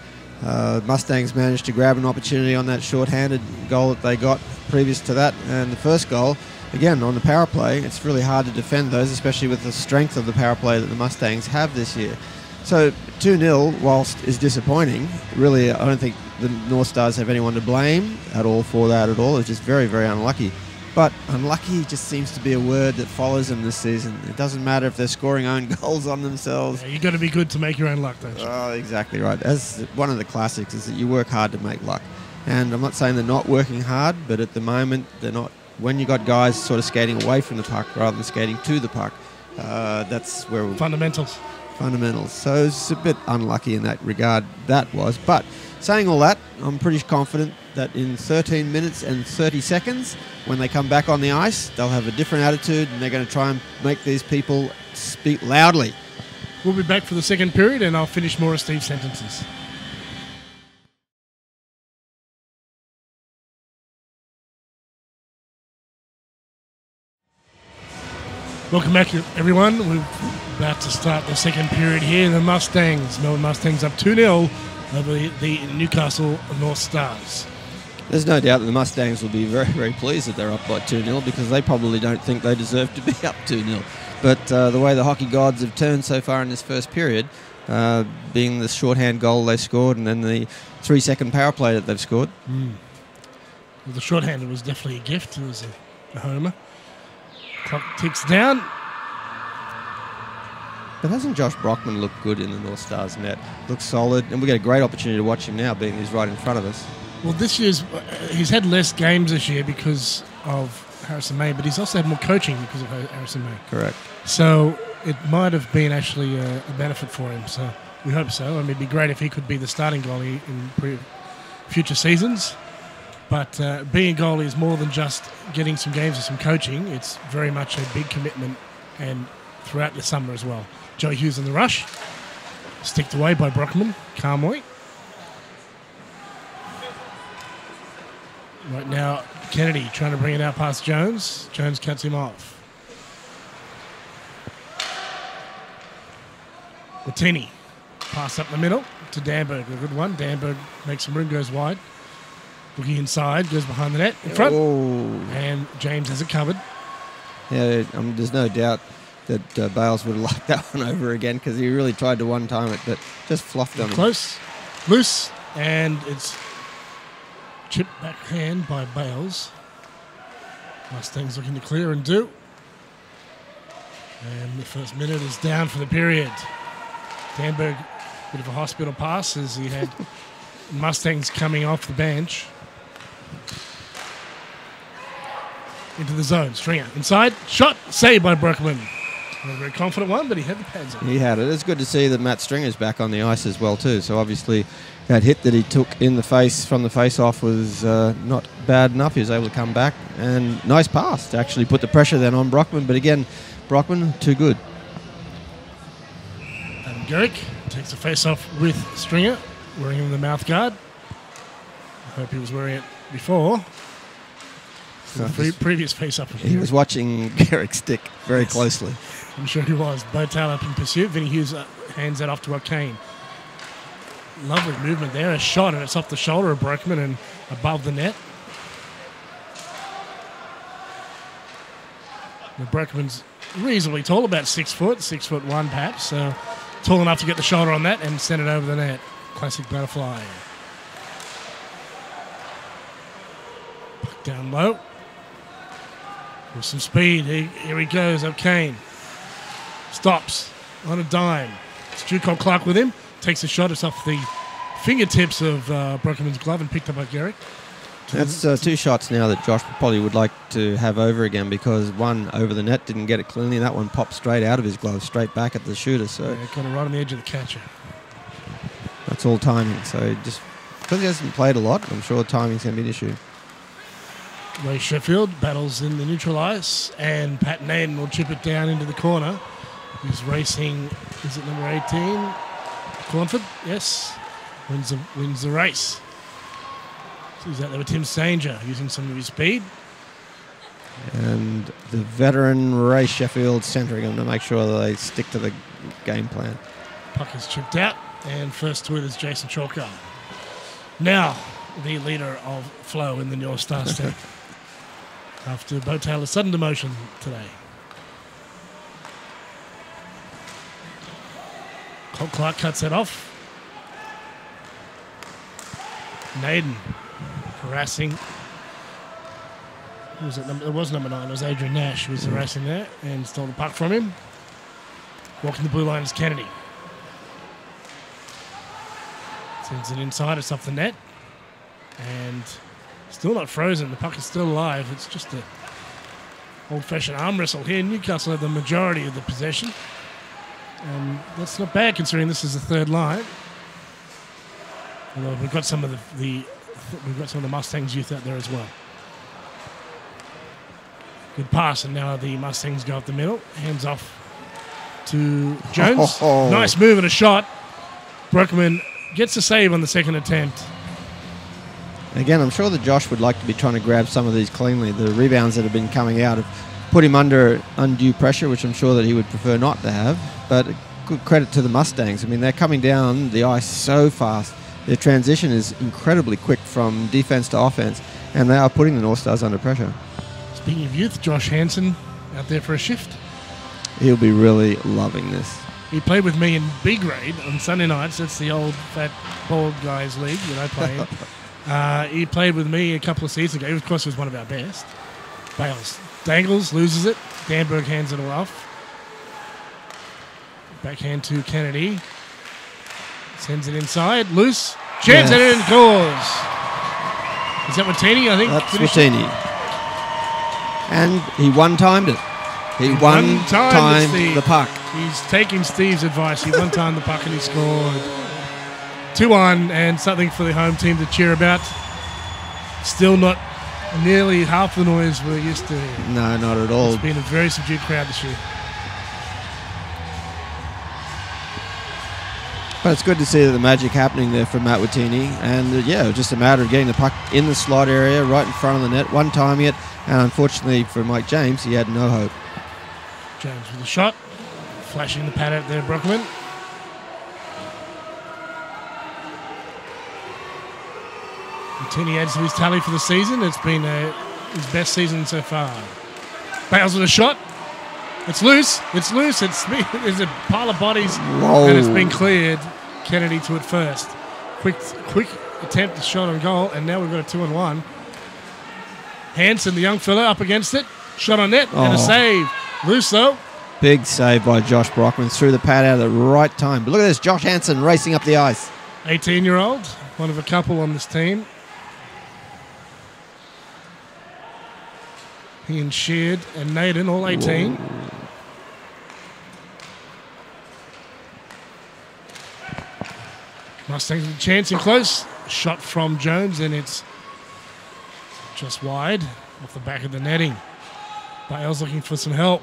Mustangs managed to grab an opportunity on that short-handed goal that they got previous to that, and the first goal. Again, on the power play, it's really hard to defend those, especially with the strength of the power play that the Mustangs have this year. So 2-0, whilst is disappointing, really I don't think the North Stars have anyone to blame at all for that at all. It's just very, very unlucky. But unlucky just seems to be a word that follows them this season. It doesn't matter if they're scoring own goals on themselves. Yeah, you've got to be good to make your own luck, don't you? Oh, exactly right. As one of the classics is that you work hard to make luck. And I'm not saying they're not working hard, but at the moment they're not. When you got guys sort of skating away from the puck rather than skating to the puck, that's where Fundamentals. So it's a bit unlucky in that regard, that was. But saying all that, I'm pretty confident that in 13 minutes and 30 seconds, when they come back on the ice, they'll have a different attitude and they're going to try and make these people speak loudly. We'll be back for the second period and I'll finish more of Steve's sentences. Welcome back, everyone. We're about to start the second period here. The Melbourne Mustangs up 2-0 over the Newcastle North Stars. There's no doubt that the Mustangs will be very, very pleased that they're up by 2-0 because they probably don't think they deserve to be up 2-0. But the way the hockey gods have turned so far in this first period, being the shorthand goal they scored and then the 3-second power play that they've scored. Well, the shorthand was definitely a gift. It was a homer. Clock ticks down. But hasn't Josh Brockman looked good in the North Stars net? Looks solid, and we get a great opportunity to watch him now, being he's right in front of us. Well, he's had less games this year because of Harrison May, but he's also had more coaching because of Harrison May. Correct. So it might have been actually a benefit for him. So we hope so. I mean, it'd be great if he could be the starting goalie in future seasons. But being a goalie is more than just getting some games and some coaching. It's very much a big commitment, and throughout the summer as well. Joe Hughes in the rush. Sticked away by Brockman. Calmly. Right now, Kennedy trying to bring it out past Jones. Jones cuts him off. Martini. Pass up the middle to Danberg. A good one. Danberg makes some room, goes wide. Looking inside, goes behind the net, in front. Oh. And James has it covered. Yeah, there's no doubt that Bales would have liked that one over again because he really tried to one-time it, but just fluffed on him. Close, loose, and it's chipped backhand by Bales. Mustangs looking to clear and do. And the first minute is down for the period. Danberg, bit of a hospital pass as he had Mustangs coming off the bench. Into the zone. Stringer inside. Shot. Saved by Brockman. Not a very confident one, but he had the pads on. He had it. It's good to see that Matt Stringer's back on the ice as well too. So obviously that hit that he took in the face from the face-off was not bad enough. He was able to come back. And nice pass to actually put the pressure then on Brockman. But again, Brockman, too good. Adam Garrick takes the face-off with Stringer, wearing him the mouth guard. I hope he was wearing it before. The previous face-up. He was watching Garrick's stick very closely. I'm sure he was. Botail up in pursuit. Vinny Hughes hands that off to O'Kane. Lovely movement there. A shot, and it's off the shoulder of Brockman and above the net. Now, Brockman's reasonably tall, about 6 foot, 6'1" perhaps. So tall enough to get the shoulder on that and send it over the net. Classic butterfly. Puck down low. With some speed. Here he goes, O'Kane. Stops on a dime. It's Jukol Clark with him. Takes a shot. It's off the fingertips of Brockman's glove and picked up by Garrick. That's 2 shots now that Josh probably would like to have over again, because one over the net, didn't get it cleanly. That one popped straight out of his glove, straight back at the shooter. So yeah, kind of right on the edge of the catcher. That's all timing. So just because he hasn't played a lot, I'm sure timing's going to be an issue. Ray Sheffield battles in the neutral ice, and Pat Naden will chip it down into the corner. He's racing, is it number 18? Cornford, yes. Wins the race. So he's out there with Tim Sanger, using some of his speed. And the veteran Ray Sheffield centering them to make sure that they stick to the game plan. Puck is chipped out, and first to it is Jason Chalker. Now, the leader of flow in the North Stars team. After Bo Taylor's sudden demotion today. Colt Clark cuts that off. Naden harassing. Who was it? It was number 9. It was Adrian Nash who was harassing there and stole the puck from him. Walking the blue line is Kennedy. Sends it inside. It's off the net. And still not frozen. The puck is still alive. It's just an old-fashioned arm wrestle here. Newcastle have the majority of the possession. That's not bad considering this is the third line. Although we've got some of the Mustangs youth out there as well. Good pass, and now the Mustangs go up the middle. Hands off to Jones. Nice move and a shot. Brockman gets a save on the second attempt. Again, I'm sure that Josh would like to be trying to grab some of these cleanly. The rebounds that have been coming out have put him under undue pressure, which I'm sure that he would prefer not to have. But good credit to the Mustangs. I mean, they're coming down the ice so fast. Their transition is incredibly quick from defense to offense, and they are putting the North Stars under pressure. Speaking of youth, Josh Hansen out there for a shift. He'll be really loving this. He played with me in B grade on Sunday nights. That's the old fat bald guys league that I play in. He played with me a couple of seasons ago. Of course, he was one of our best. Bales dangles, loses it. Danberg hands it all off. Backhand to Kennedy. Sends it inside. Loose. Chance it in, scores. Is that Watini, I think? That's Watini. And he one-timed it. He one-timed the puck. He's taking Steve's advice. He one-timed the puck and he scored. 2-1, and something for the home team to cheer about. Still not nearly half the noise we're used to here. No, not at all. It's been a very subdued crowd this year. But it's good to see the magic happening there for Matt Watini. And yeah, it was just a matter of getting the puck in the slot area, right in front of the net, one-timing it. And unfortunately for Mike James, he had no hope. James with a shot. Flashing the pad out there, Brockman. Watini adds to his tally for the season. It's been his best season so far. Bales with a shot. It's loose. It's loose. There's a pile of bodies. Whoa. And it's been cleared. Kennedy to it first. Quick attempt to shot on goal, and now we've got a 2-1. Hansen, the young fella, up against it. Shot on net and a save. Loose though. Big save by Josh Brockman. Threw the pad out at the right time. But look at this, Josh Hansen racing up the ice. 18-year-old, one of a couple on this team. He and Sheard and Naden, all 18. Whoa. Mustangs with a chance in close. Shot from Jones, and it's just wide off the back of the netting. Bales looking for some help.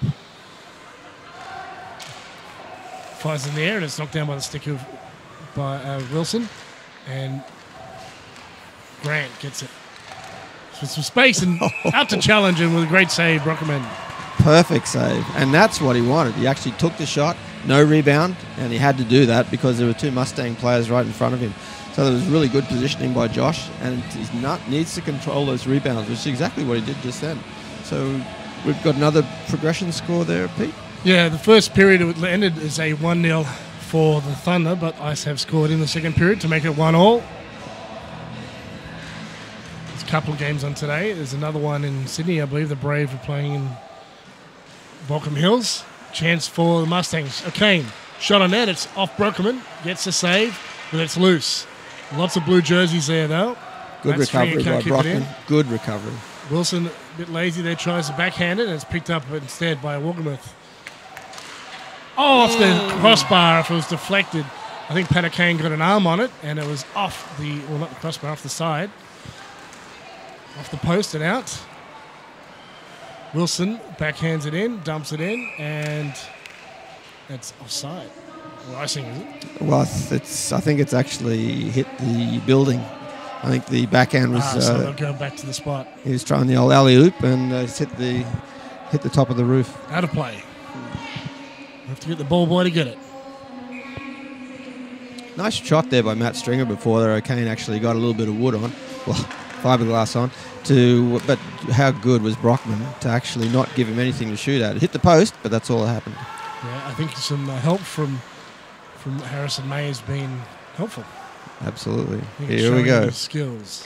Fires in the air, and it's knocked down by the stick by Wilson. And Grant gets it. With some space and out to challenge him with a great save, Brockman. Perfect save. And that's what he wanted. He actually took the shot, no rebound, and he had to do that because there were 2 Mustang players right in front of him. So there was really good positioning by Josh, and he needs to control those rebounds, which is exactly what he did just then. So we've got another progression score there, Pete. Yeah, the first period ended as a 1-0 for the Thunder, but Ice have scored in the second period to make it 1-1. There's a couple of games on today. There's another one in Sydney. I believe the Brave are playing in Volcom Hills. Chance for the Mustangs. O'Kane, shot on net. It's off Brockman. Gets a save, but it's loose. Lots of blue jerseys there, though. Good recovery by Brockman. Good recovery. Wilson, a bit lazy there, tries to backhand it, and it's picked up instead by Woolgamuth. Oh, off the crossbar. If it was deflected, I think Patakane got an arm on it, and it was off the, well, not the crossbar, off the side. Off the post and out. Wilson backhands it in, dumps it in, and that's offside. Or icing, is it? Well, I think it's actually hit the building. I think the backhand was... so they'll go back to the spot. He was trying the old alley-oop, and it's hit the top of the roof. Out of play. Have to get the ball boy to get it. Nice shot there by Matt Stringer before there. Kane actually got a little bit of wood on, well, fiberglass on. But how good was Brockman to actually not give him anything to shoot at? It hit the post, but that's all that happened. Yeah, I think some help from Harrison May has been helpful. Absolutely. Here we go. Skills.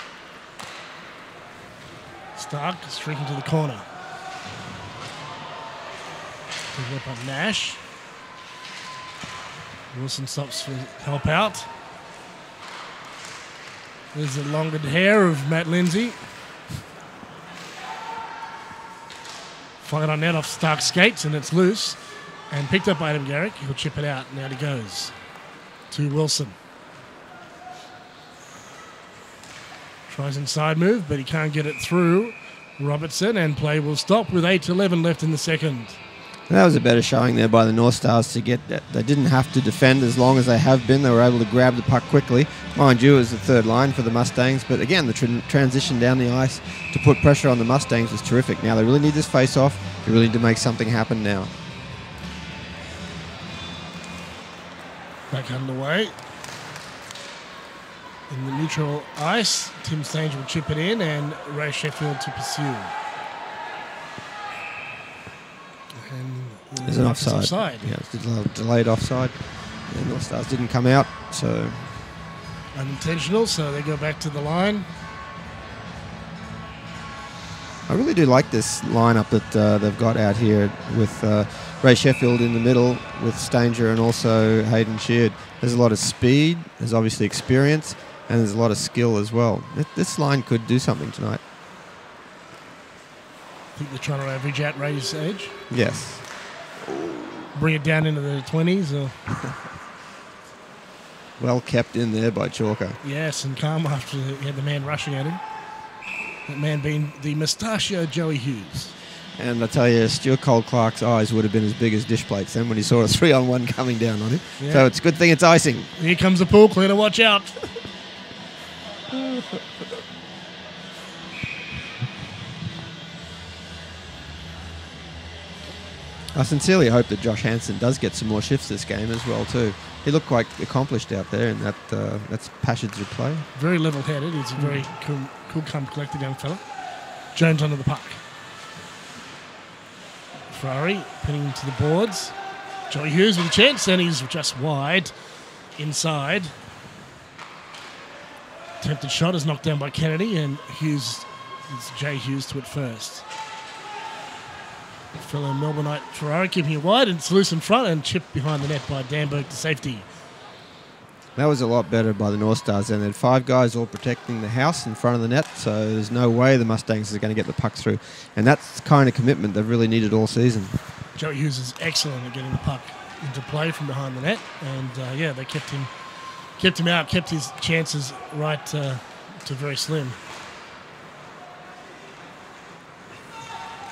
Stark streaking to the corner. Picking up on Nash. Wilson stops for help out. There's the longer hair of Matt Lindsay. Fired on net off Stark's skates, and it's loose. And picked up by Adam Garrick. He'll chip it out. Now he goes to Wilson. Tries inside move, but he can't get it through Robertson, and play will stop with 8:11 left in the second. That was a better showing there by the North Stars to get that. They didn't have to defend as long as they have been. They were able to grab the puck quickly. Mind you, it was the third line for the Mustangs, but again, the transition down the ice to put pressure on the Mustangs was terrific. Now they really need this face-off. They really need to make something happen now. Back underway. In the neutral ice, Tim Stange will chip it in, and Ray Sheffield to pursue. And there's an offside. Yeah, it's a delayed offside. The North Stars didn't come out, so... Unintentional, so they go back to the line. I really do like this lineup that they've got out here with Ray Sheffield in the middle, with Stanger and also Hayden Sheard. There's a lot of speed, there's obviously experience, and there's a lot of skill as well. This line could do something tonight. I think they're trying to average out Ray's age. Yes. Bring it down into the 20s. Or well kept in there by Chalker. Yes, and calm after he had the man rushing at him. That man being the mustachioed Joey Hughes. And I tell you, Stuart Cole-Clark's eyes would have been as big as dish plates then when he saw a 3-on-1 coming down on him. Yeah. So it's a good thing it's icing. Here comes the pool cleaner, watch out. I sincerely hope that Josh Hansen does get some more shifts this game as well too. He looked quite accomplished out there in that's passage of play. Very level-headed. He's a very cool, calm, collected young fella. Jones onto the puck. Ferrari pinning to the boards. Joey Hughes with a chance, and he's just wide inside. Attempted shot is knocked down by Kennedy, and Hughes, it's Jay Hughes to it first. Fellow Melbourneite Ferrari keeping it wide, and it's loose in front and chipped behind the net by Danberg to safety. That was a lot better by the North Stars, and they had 5 guys all protecting the house in front of the net, so there's no way the Mustangs are going to get the puck through. And that's the kind of commitment they've really needed all season. Joey Hughes is excellent at getting the puck into play from behind the net, and they kept him out, kept his chances right to very slim.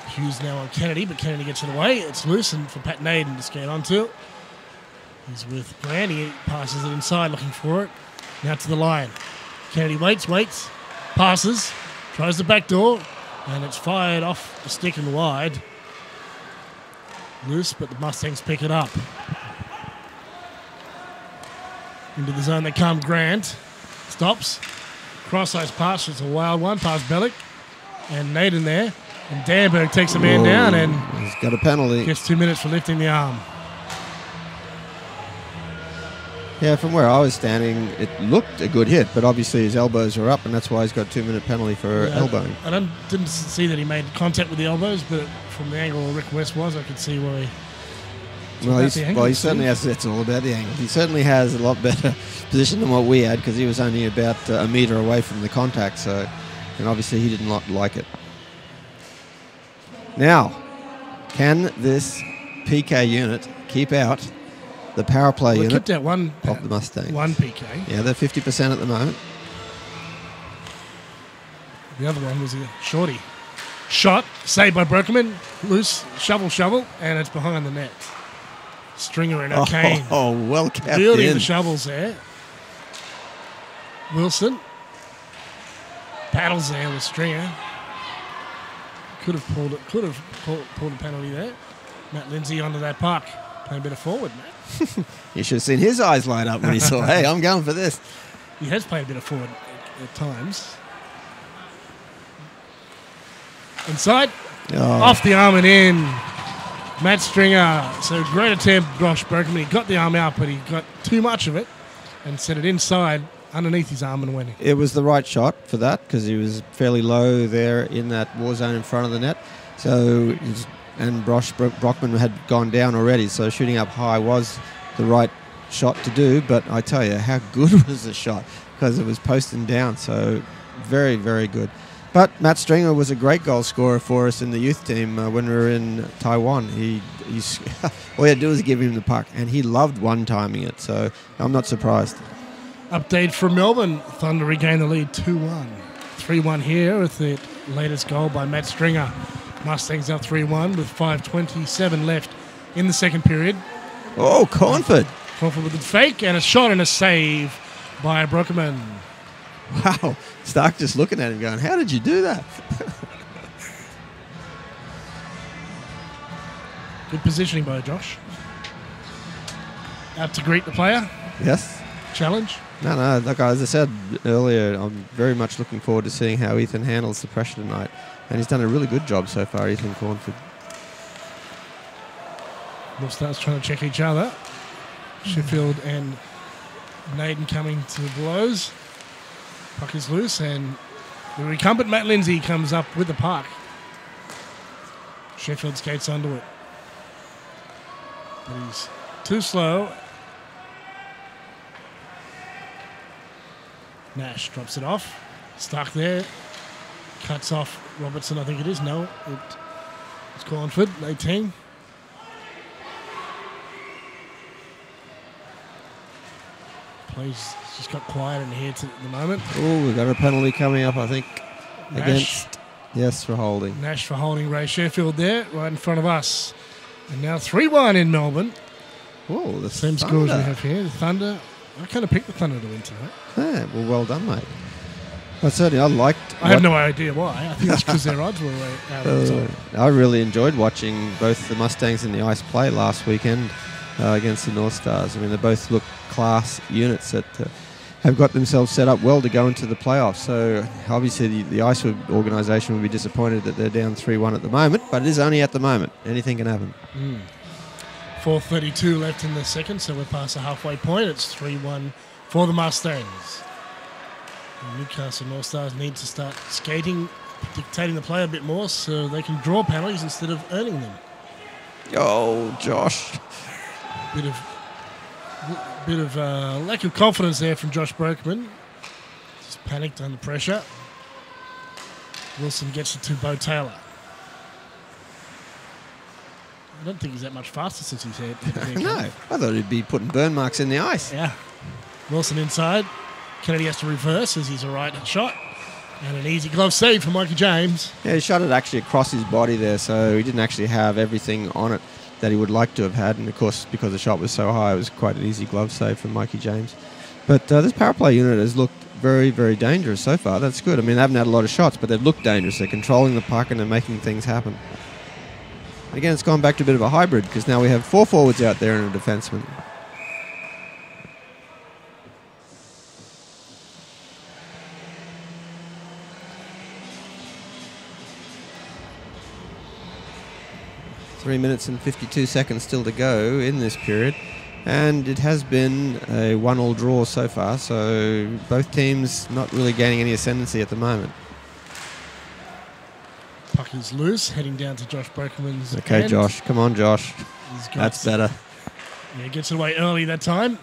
Hughes now on Kennedy, but Kennedy gets it away. It's loose, and for Pat Naden to skate onto. He's with Grant. He passes it inside, looking for it. Now to the line. Kennedy waits, passes, tries the back door, and it's fired off the stick and wide. Loose, but the Mustangs pick it up. Into the zone they come. Grant stops. Cross-ice pass. It's a wild one past Bellick. And Naden there. And Danberg takes a man down and he's got a penalty. Gets 2 minutes for lifting the arm. Yeah, from where I was standing, it looked a good hit, but obviously his elbows are up, and that's why he's got a 2-minute penalty for elbowing. I didn't see that he made contact with the elbows, but from the angle Rick West was, I could see why Well, he certainly has. It's all about the angle. He certainly has a lot better position than what we had because he was only about a metre away from the contact. So, and obviously he didn't like it. Now, can this PK unit keep out the power play unit kept out one of the Mustangs? One PK. Yeah, they're 50% at the moment. The other one was a shorty. Shot, saved by Brokerman. Loose, shovel, and it's behind the net. Stringer and O'Kane. Oh, well kept Building in. the shovels there. Wilson. Paddles there with Stringer. Could have pulled a penalty there. Matt Lindsay onto that puck. Playing a bit of forward, Matt. You should have seen his eyes light up when he saw, hey, I'm going for this. He has played a bit of forward at times. Inside. Oh. Off the arm and in. Matt Stringer. So great attempt, Josh Brokerman. He got the arm out, but he got too much of it and set it inside underneath his arm and went in. It was the right shot for that because he was fairly low there in that war zone in front of the net. So, and Brockman had gone down already, so shooting up high was the right shot to do. But I tell you, how good was the shot because it was posting down. So very, very good. But Matt Stringer was a great goal scorer for us in the youth team when we were in Taiwan. All he had to do was give him the puck, and he loved one-timing it, so I'm not surprised. Update from Melbourne. Thunder regain the lead 2-1. 3-1 here with the latest goal by Matt Stringer. Mustangs up 3-1 with 5:27 left in the second period. Oh, Cornford. Cornford with a fake and a shot and a save by Brokerman. Wow. Stark just looking at him going, how did you do that? Good positioning by Josh. Out to greet the player. Yes. Challenge. No, look, as I said earlier, I'm very much looking forward to seeing how Ethan handles the pressure tonight. And he's done a really good job so far, Ethan Cornford. North Stars trying to check each other. Sheffield and Naden coming to the blows. Puck is loose, and the recumbent Matt Lindsay comes up with the puck. Sheffield skates onto it. But he's too slow. Nash drops it off. Stuck there. Cuts off Robertson, I think it is. No, it's Cornford, 18. Plays just got quiet in here at the moment. Oh, we've got a penalty coming up, I think, Nash. against... Yes, for holding. Nash for holding Ray Sheffield there, right in front of us. And now 3-1 in Melbourne. Oh, the same Thunder. scores we have here. The Thunder. I kind of picked the Thunder to win tonight. Yeah, well done, mate. But certainly, I have no idea why. I think it's because their odds were way out of the top. I really enjoyed watching both the Mustangs and the Ice play last weekend against the North Stars. I mean, they both look class units that have got themselves set up well to go into the playoffs. So obviously the Ice organisation will be disappointed that they're down 3-1 at the moment, but it is only at the moment. Anything can happen. 4:32 left in the second, so we're past the halfway point. It's 3-1 for the Mustangs. The Newcastle North Stars need to start skating, dictating the play a bit more so they can draw penalties instead of earning them. Oh, Josh. Bit of lack of confidence there from Josh Brokerman. Just panicked under pressure. Wilson gets it to Bo Taylor. I don't think he's that much faster since he's had. No, I thought he'd be putting burn marks in the ice. Yeah. Wilson inside. Kennedy has to reverse as he's a right shot. And an easy glove save for Mikey James. Yeah, he shot it actually across his body there, so he didn't actually have everything on it that he would like to have had. And, of course, because the shot was so high, it was quite an easy glove save for Mikey James. But this power play unit has looked very, very dangerous so far. That's good. I mean, they haven't had a lot of shots, but they've looked dangerous. They're controlling the puck and they're making things happen. Again, it's gone back to a bit of a hybrid because now we have 4 forwards out there and a defenseman. .3 minutes and 52 seconds still to go in this period. And it has been a 1-1 draw so far, so both teams not really gaining any ascendancy at the moment. Puck is loose, heading down to Josh Brokerman's Okay, end. Josh. Come on, Josh. That's better. Yeah, gets it away early that time.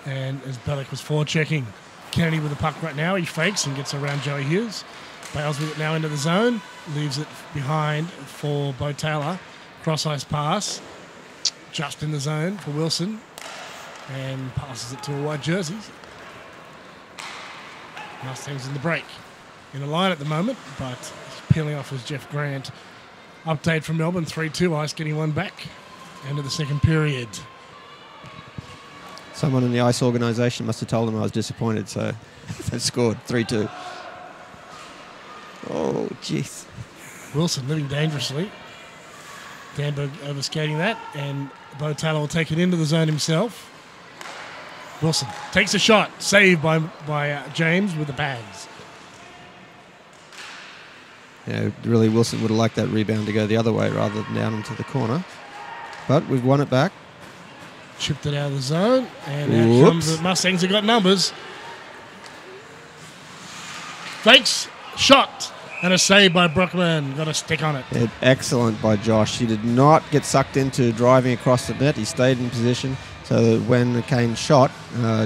And as Bellick was forward-checking, Kennedy with the puck right now. He fakes and gets around Joey Hughes. Bales with it now into the zone. Leaves it behind for Bo Taylor. Cross-ice pass. Just in the zone for Wilson. And passes it to a white jersey. Mustangs in the break. In a line at the moment, but peeling off as Jeff Grant. Update from Melbourne, 3-2. Ice getting one back. End of the second period. Someone in the Ice organisation must have told them I was disappointed, so they scored 3-2. Oh, jeez. Wilson living dangerously. Danberg overskating that, and Bo Taylor will take it into the zone himself. Wilson takes a shot, saved by James with the bags. Yeah, really, Wilson would have liked that rebound to go the other way rather than down into the corner. But we've won it back. Chipped it out of the zone, and out comes the Mustangs have got numbers. Fakes, shot, and a save by Brookman. Got a stick on it. Yeah, excellent by Josh. He did not get sucked into driving across the net. He stayed in position so that when it came shot,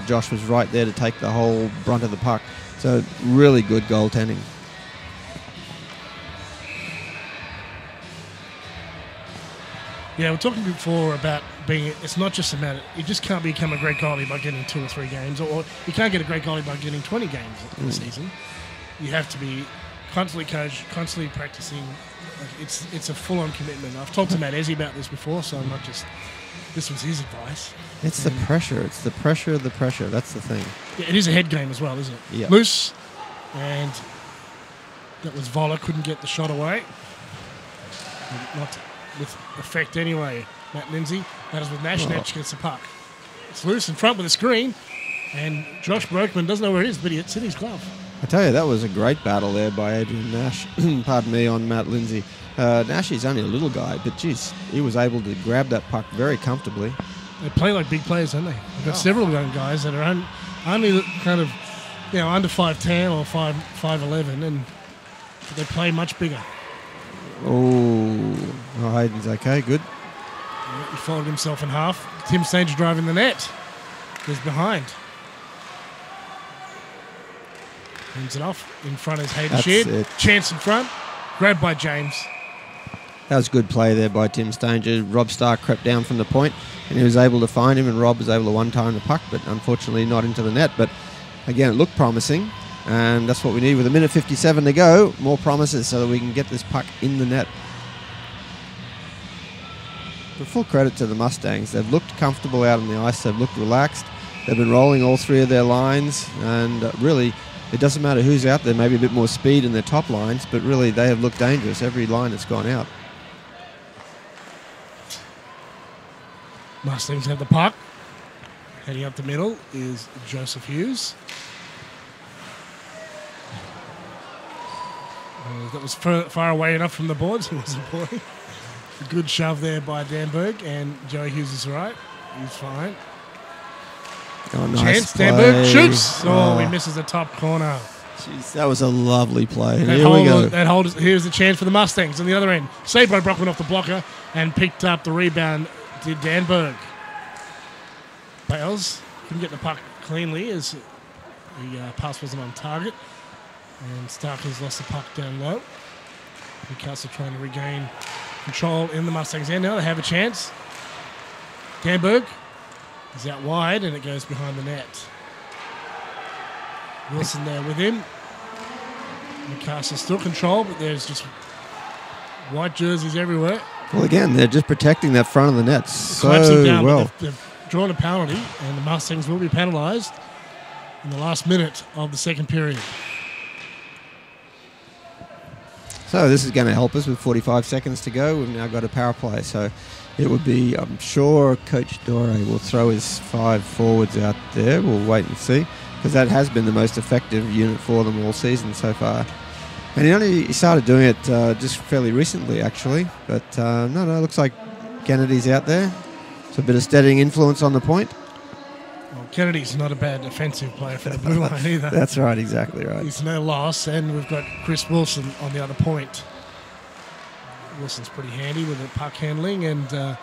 Josh was right there to take the whole brunt of the puck. So really good goaltending. Yeah, we're talking before about being, it's not just a matter, you just can't become a great goalie by getting 2 or 3 games, or you can't get a great goalie by getting 20 games in the season. You have to be constantly coached, constantly practicing. Like it's a full-on commitment. I've talked to Matt Ezzy about this before, so I'm not just, this was his advice. It's the pressure. It's the pressure of the pressure. That's the thing. Yeah, it is a head game as well, isn't it? Yeah. Loose, and that was Voller, couldn't get the shot away. Not with effect anyway. Matt Lindsay, that is with Nash. Nash gets the puck. It's loose in front with a screen, and Josh Broekman doesn't know where it is, but it's in his glove. I tell you, that was a great battle there by Adrian Nash, pardon me, on Matt Lindsay. Nash is only a little guy, but geez, he was able to grab that puck very comfortably. They play like big players, don't they? We've got several young guys that are only kind of, under 5'10" or 5'11", and they play much bigger. Oh, Hayden's okay, good. He folded himself in half. Tim Stanger driving the net. He's behind. Hands it off. In front is Hayden Sheard. Chance in front. Grabbed by James. That was good play there by Tim Stanger. Rob Stark crept down from the point and he was able to find him, and Rob was able to one-time the puck, but unfortunately not into the net. But again, it looked promising, and that's what we need with 1:57 to go. More promises so that we can get this puck in the net. But full credit to the Mustangs. They've looked comfortable out on the ice. They've looked relaxed. They've been rolling all 3 of their lines, and really, it doesn't matter who's out there. Maybe a bit more speed in their top lines, but really they have looked dangerous every line that's gone out. Mustangs have the puck. Heading up the middle is Joseph Hughes. That was far away enough from the boards. He wasn't pulling. A good shove there by Danberg, and Joey Hughes is right. He's fine. Oh, nice chance. play. Danberg shoots. Oh, he misses the top corner. Jeez, that was a lovely play. Here we go. Here's the chance for the Mustangs on the other end. Saved by Brockman off the blocker and picked up the rebound. Did Danberg. Bales couldn't get the puck cleanly as the pass wasn't on target. And Stark has lost the puck down low. Newcastle trying to regain control in the Mustangs' end now. They have a chance. Danberg is out wide and it goes behind the net. Wilson there with him. Newcastle still control, but there's just white jerseys everywhere. Well, again, they're just protecting that front of the net so down, well. They've drawn a penalty, and the Mustangs will be penalised in the last minute of the second period. So this is going to help us with 45 seconds to go. We've now got a power play, so it would be, I'm sure Coach Dore will throw his 5 forwards out there. We'll wait and see, because that has been the most effective unit for them all season so far. And he started doing it just fairly recently, actually. But no, it looks like Kennedy's out there. So a bit of steadying influence on the point. Well, Kennedy's not a bad offensive player for the blue line either. That's right, exactly right. He's no loss, and we've got Chris Wilson on the other point. Wilson's pretty handy with the puck handling and the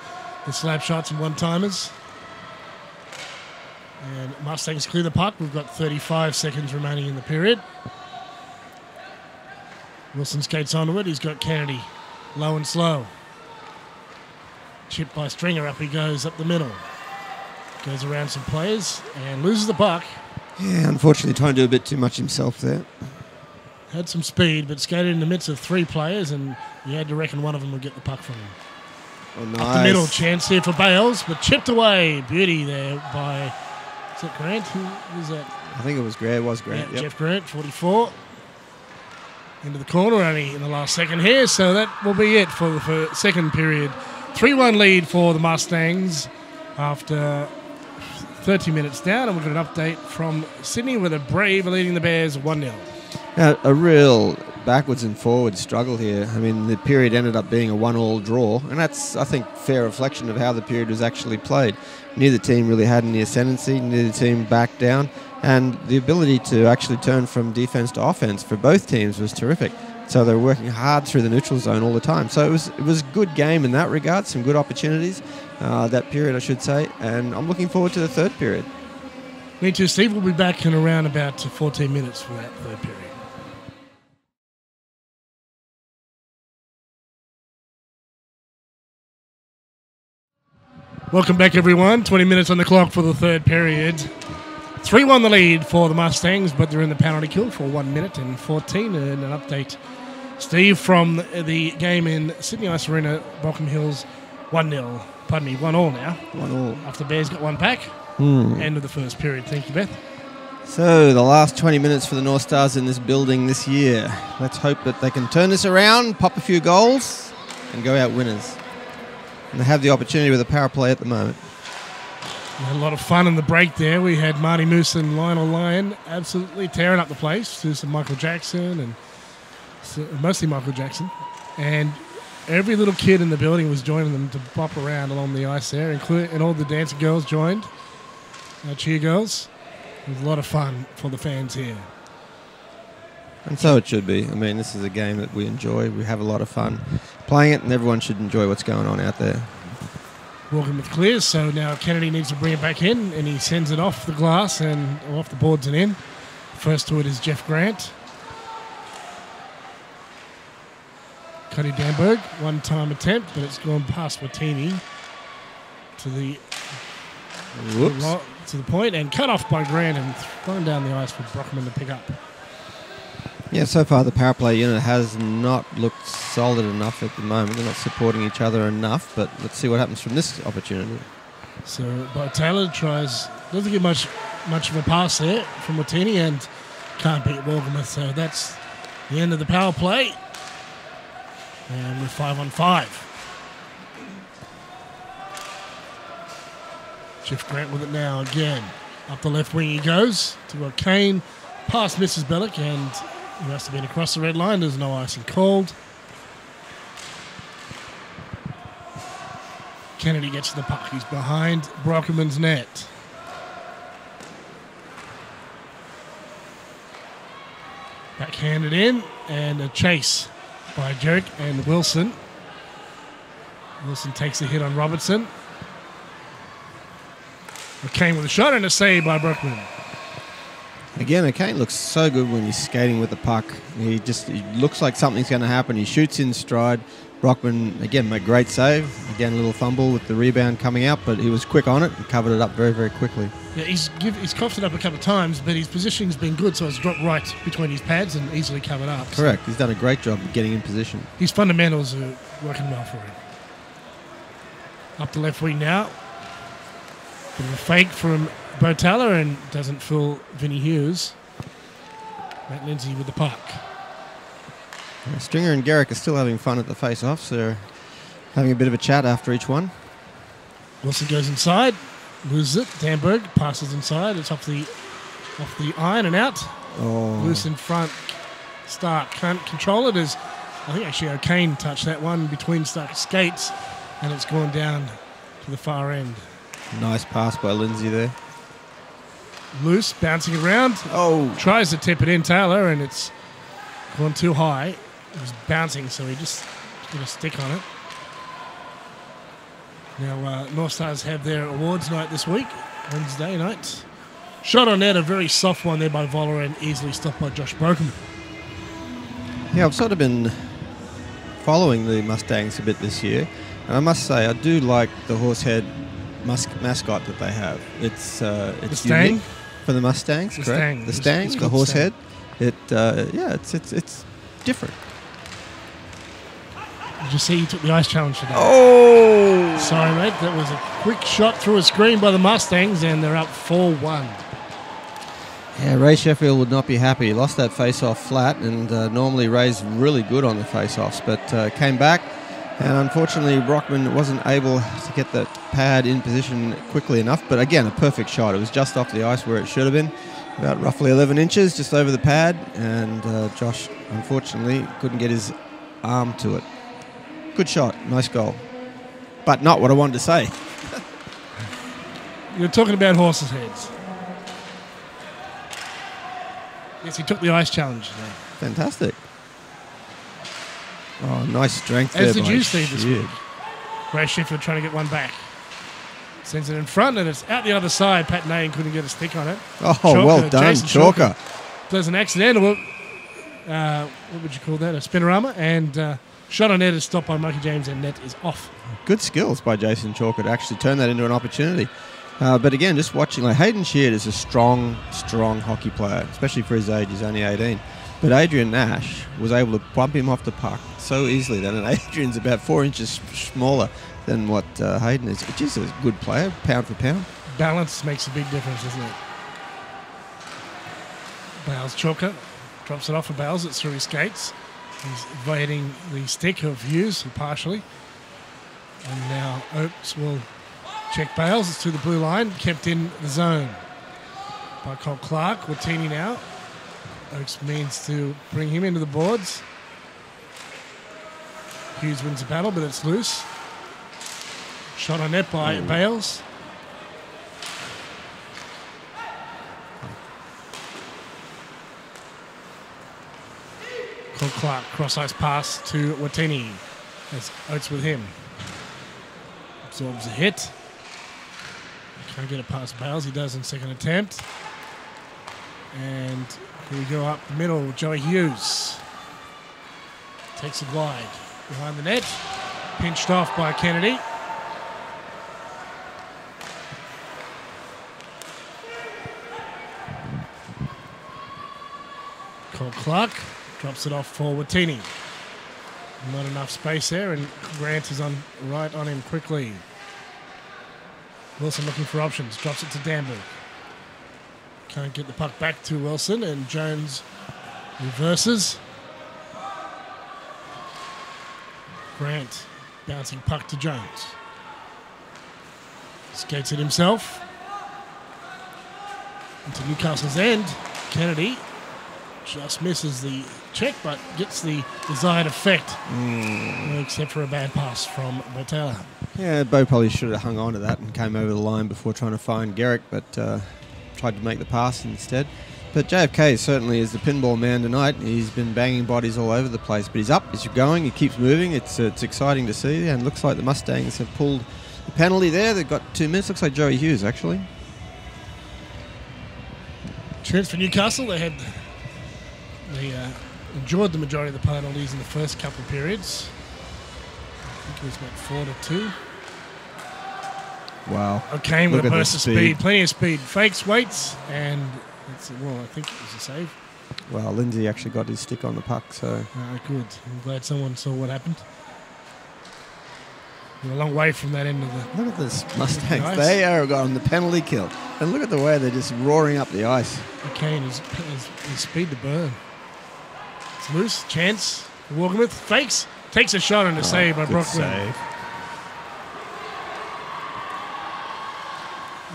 slap shots and one-timers. And Mustangs clear the puck. We've got 35 seconds remaining in the period. Wilson skates onto it. He's got Kennedy low and slow. Chipped by Stringer. Up he goes up the middle. Goes around some players and loses the puck. Yeah, unfortunately trying to do a bit too much himself there. Had some speed, but skated in the midst of 3 players, and you had to reckon one of them would get the puck from him. Oh, nice. Up the middle, chance here for Bales, but chipped away. Beauty there by, is it Grant? Who is that? I think it was Grant. It was Grant. Yeah, Yep. Jeff Grant, 44. Into the corner, only in the last second here, so that will be it for the second period. 3-1 lead for the Mustangs after 30 minutes down, and we've got an update from Sydney with a Brave leading the Bears 1-0. Now, a real backwards and forwards struggle here. I mean, the period ended up being a 1-1 draw, and that's, I think, fair reflection of how the period was actually played. Neither team really had any ascendancy, neither team backed down, and the ability to actually turn from defence to offence for both teams was terrific. So they were working hard through the neutral zone all the time. So it was a good game in that regard, some good opportunities, that period I should say, and I'm looking forward to the third period. Me too, Steve. We'll be back in around about 14 minutes for that third period. Welcome back, everyone. 20 minutes on the clock for the third period. 3-1 the lead for the Mustangs, but they're in the penalty kill for 1 minute and 14. And an update, Steve, from the game in Sydney Ice Arena, Brocken Hills, 1-0. Pardon me, 1-1 now. 1-1. After Bears got one back. End of the first period. Thank you, Beth. So the last 20 minutes for the North Stars in this building this year. Let's hope that they can turn this around, pop a few goals, and go out winners. And they have the opportunity with a power play at the moment. We had a lot of fun in the break there. We had Marty Moose and Lionel Lyon absolutely tearing up the place to some Michael Jackson, and mostly Michael Jackson. And every little kid in the building was joining them to bop around along the ice there, and all the dancing girls joined, cheer girls. It was a lot of fun for the fans here. And so it should be. I mean, this is a game that we enjoy. We have a lot of fun playing it, and everyone should enjoy what's going on out there. Walking with clears, so now Kennedy needs to bring it back in, and he sends it off the glass and off the boards and in. First to it is Jeff Grant. Cuddy Danberg, one-time attempt, but it's gone past Watini to the point, and cut off by Grant and thrown down the ice for Brockman to pick up. Yeah, so far the power play unit has not looked solid enough at the moment. They're not supporting each other enough, but let's see what happens from this opportunity. So, Taylor doesn't get much of a pass there from Watini and can't beat Wolgamuth. So that's the end of the power play. And we're 5-on-5. Jeff Grant with it now again. Up the left wing he goes to Kane. Past Mrs. Bellick, and he must have been across the red line. There's no icing called. Kennedy gets to the puck. He's behind Brockman's net. Backhanded in, and a chase by Jerick and Wilson. Wilson takes a hit on Robertson. Kane with a shot and a save by Brockman. Again, Kane looks so good when he's skating with the puck. He looks like something's going to happen. He shoots in stride. Brockman, again, made a great save. Again, a little fumble with the rebound coming out, but he was quick on it and covered it up very, very quickly. Yeah, he's coughed it up a couple of times, but his positioning's been good, so it's dropped right between his pads and easily covered up. Correct. So he's done a great job of getting in position. His fundamentals are working well for him. Up the left wing now. Bit of a fake from Botella and doesn't fool Vinnie Hughes. Matt Lindsay with the puck. Stringer and Garrick are still having fun at the face-offs. They're having a bit of a chat after each one. Wilson goes inside, loses it. Danberg passes inside. It's off the iron and out. Oh. Loose in front. Stark can't control it. As I think actually O'Kane touched that one between Stark's skates, and it's gone down to the far end. Nice pass by Lindsay there. Loose, bouncing around. Oh. Tries to tip it in, Taylor, and it's gone too high. It was bouncing, so he just got a stick on it. Now, North Stars have their awards night this week, Wednesday night. Shot on net, a very soft one there by Voller and easily stopped by Josh Broken. Yeah, I've sort of been following the Mustangs a bit this year, and I must say I do like the horsehead mascot that they have. It's unique for the Mustangs, correct? The Stang, the horsehead. It's different. Did you see he took the ice challenge today? Oh! Sorry, mate. That was a quick shot through a screen by the Mustangs, and they're up 4-1. Yeah, Ray Sheffield would not be happy. He lost that face-off flat, and normally Ray's really good on the face-offs, but came back, and unfortunately Brockman wasn't able to get that pad in position quickly enough. But again, a perfect shot. It was just off the ice where it should have been, about roughly 11 inches, just over the pad, and Josh, unfortunately, couldn't get his arm to it. Good shot, nice goal. But not what I wanted to say. You're talking about horses' heads. Yes, he took the ice challenge today. Fantastic. Oh, nice strength there. As did you see this week. Ray Sheffield trying to get one back. Sends it in front, and it's out the other side. Pat Nain couldn't get a stick on it. Oh, well done, Jason Chalker. Does an accidental, what would you call that, a spinorama, and shot on net is stopped by Mikey James, and net is off. Good skills by Jason Chalker to actually turn that into an opportunity. But again, just watching, like Hayden Sheard is a strong hockey player, especially for his age. He's only 18. But Adrian Nash was able to bump him off the puck so easily that Adrian's about 4 inches smaller than what Hayden is, which is a good player, pound for pound. Balance makes a big difference, doesn't it? Bales Chalker drops it off for Bales. It's through his skates. He's evading the stick of Hughes, partially. And now Oakes will check Bales. It's to the blue line, kept in the zone by Cole Clark. Watini now. Oakes means to bring him into the boards. Hughes wins the battle, but it's loose. Shot on net by Bales. Cole Clark, cross-ice pass to Watini. As Oates with him. Absorbs a hit. Can't get it past Bales. He does in second attempt. And here we go up the middle. Joey Hughes takes it wide behind the net. Pinched off by Kennedy. Cole Clark drops it off for Watini. Not enough space there, and Grant is right on him quickly. Wilson looking for options. Drops it to Danbury. Can't get the puck back to Wilson, and Jones reverses. Grant bouncing puck to Jones. Skates it himself. Into Newcastle's end. Kennedy just misses the check, but gets the desired effect. Except for a bad pass from Botella. Yeah, Bo probably should have hung on to that and came over the line before trying to find Garrick, but tried to make the pass instead. But JFK certainly is the pinball man tonight. He's been banging bodies all over the place, but he's up, he's going, he keeps moving. It's exciting to see, and looks like the Mustangs have pulled the penalty there. They've got 2 minutes. Looks like Joey Hughes, actually. Chance for Newcastle. They enjoyed the majority of the penalties in the first couple of periods. I think it was about 4-2. Wow. O'Kane with a burst of speed. Plenty of speed. Fakes, waits, and I think it was a save. Well, Lindsay actually got his stick on the puck, so... Good. I'm glad someone saw what happened. We're a long way from that end of the... Look at this Mustangs. Nice. They are on the penalty kill. And look at the way they're just roaring up the ice. O'Kane has speed to burn. It's loose. Chance. Walkenmuth fakes. Takes a shot and a save by Brockman.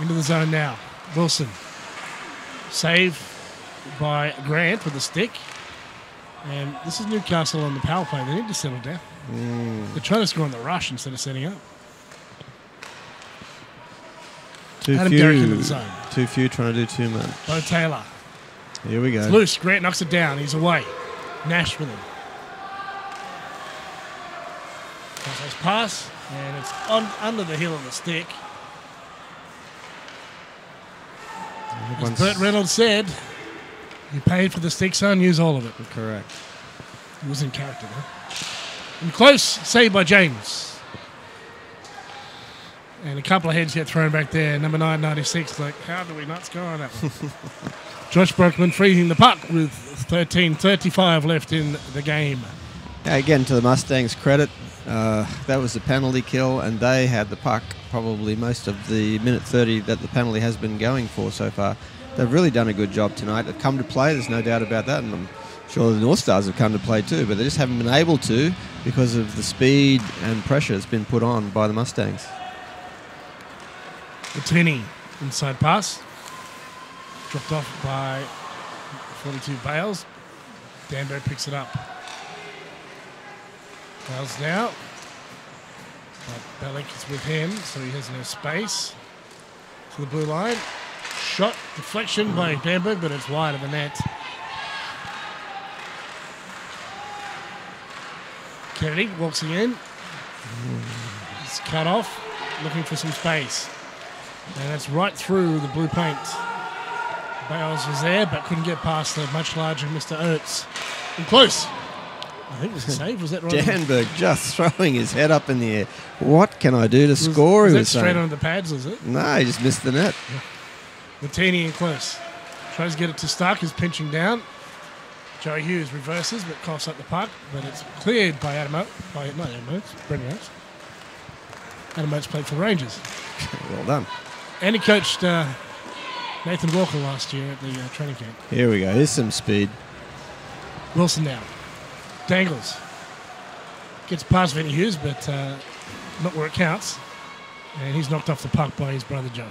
Into the zone now. Wilson. Save by Grant with a stick. And this is Newcastle on the power play. They need to settle down. They're trying to score on the rush instead of setting up. Adam Garrick into the zone. Too few trying to do too much. Bo Taylor. Here we go. It's loose. Grant knocks it down. He's away. Nash with him. Nice pass. And it's under the heel of the stick. As Burt Reynolds said, you paid for the stick, son, use all of it. Correct. He was in character, though. And close, saved by James. And a couple of heads get thrown back there. Number 996, like, how do we not score on that one? Josh Brockman freezing the puck with 13:35 left in the game. Yeah, again, to the Mustangs' credit, that was a penalty kill, and they had the puck probably most of the minute 30 that the penalty has been going for so far. They've really done a good job tonight. They've come to play, there's no doubt about that, and I'm sure the North Stars have come to play too, but they just haven't been able to because of the speed and pressure that's been put on by the Mustangs. Martini, inside pass. Dropped off by 42 Bales. Danberg picks it up. Bales now. But Bellick is with him, so he has no space. To the blue line. Shot, deflection by Danberg, but it's wide of the net. Kennedy walks in. It's cut off, looking for some space. And that's right through the blue paint. Bales was there, but couldn't get past the much larger Mr. Oates. And close. I think it was a save. Was that right? Danberg just throwing his head up in the air. What can I do to score? Was he that was straight saying. onto the pads, was it? No, he just missed the net. Martini in close. Tries to get it to Stark, who's pinching down. Joey Hughes reverses, but coughs up the puck. But it's cleared by Adam Oates. Not Adam Oates, Brendan Oates. Adam Oates played for the Rangers. Well done. And he coached Nathan Walker last year at the training camp. Here we go. Here's some speed. Wilson now. Dangles. Gets past Vinny Hughes, but not where it counts. And he's knocked off the puck by his brother Joe.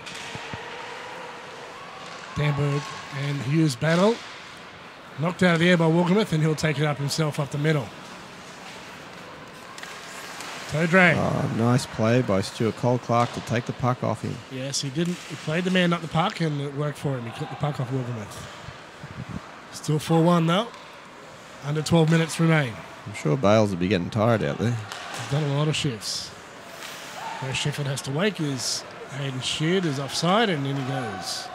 Danberg and Hughes battle. Knocked out of the air by Wolgemuth, and he'll take it up himself up the middle. Toe drag. Oh, nice play by Stuart Cole-Clark to take the puck off him. Yes, he didn't. He played the man, not the puck, and it worked for him. He took the puck off Wolgemuth. Still 4-1 though. Under 12 minutes remain. I'm sure Bales will be getting tired out there. He's done a lot of shifts. Where Sheffield has to wake is Hayden Sheard is offside, and in he goes.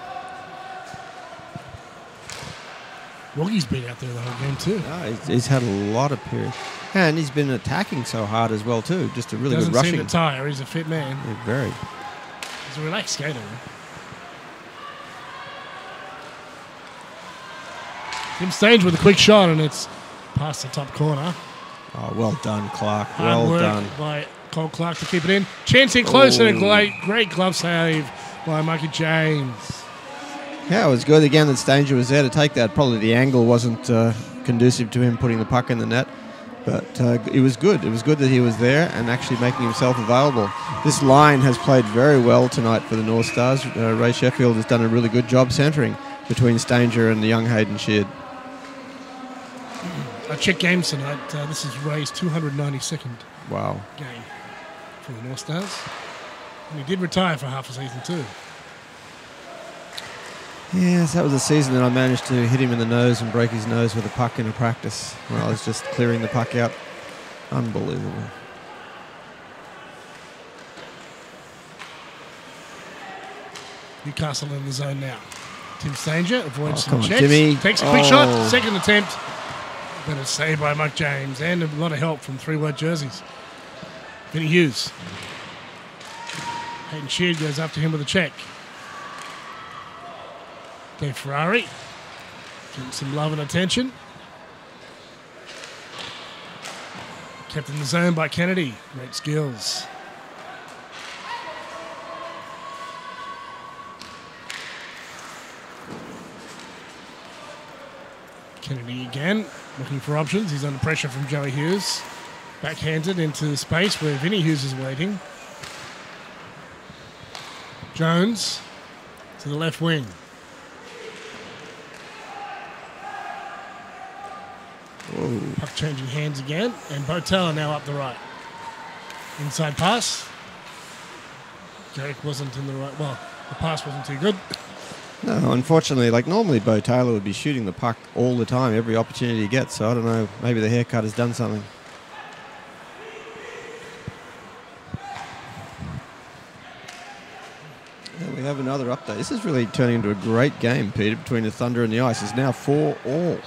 Woggy's been out there the whole game too. No, he's had a lot of periods. And he's been attacking so hard as well too. Just a really Doesn't good rushing. seem to tire. He's a fit man. Yeah, very. He's a relaxed skater. Tim Staines with a quick shot, and it's past the top corner. Oh, well done, Clark. Hard Well work done. by Cole Clark to keep it in. Chance in close, and a great glove save by Mikey James. Yeah, it was good again that Stanger was there to take that. Probably the angle wasn't conducive to him putting the puck in the net. But it was good. It was good that he was there and actually making himself available. This line has played very well tonight for the North Stars. Ray Sheffield has done a really good job centering between Stanger and the young Hayden Sheard. I checked games tonight. This is Ray's 292nd Wow. game for the North Stars. And he did retire for half a season too. Yes, that was a season that I managed to hit him in the nose and break his nose with a puck in a practice when I was just clearing the puck out. Unbelievable. Newcastle in the zone now. Tim Stanger avoids some come on, checks. Jimmy. Takes a quick shot. Second attempt. But it's saved by Mike James. And a lot of help from three-word jerseys. Vinny Hughes. Hayden Sheard goes up to him with a check. Dave Ferrari. Getting some love and attention. Kept in the zone by Kennedy. Great skills. Kennedy again, looking for options. He's under pressure from Joey Hughes. Backhanded into the space where Vinny Hughes is waiting. Jones to the left wing. Whoa. Puck changing hands again, and Botel now up the right. Inside pass. Jake wasn't in the right. Well, the pass wasn't too good. No, unfortunately, like normally Bo Taylor would be shooting the puck all the time, every opportunity he gets. So I don't know, maybe the haircut has done something. And we have another update. This is really turning into a great game, Peter, between the Thunder and the Ice. It's now 4-4.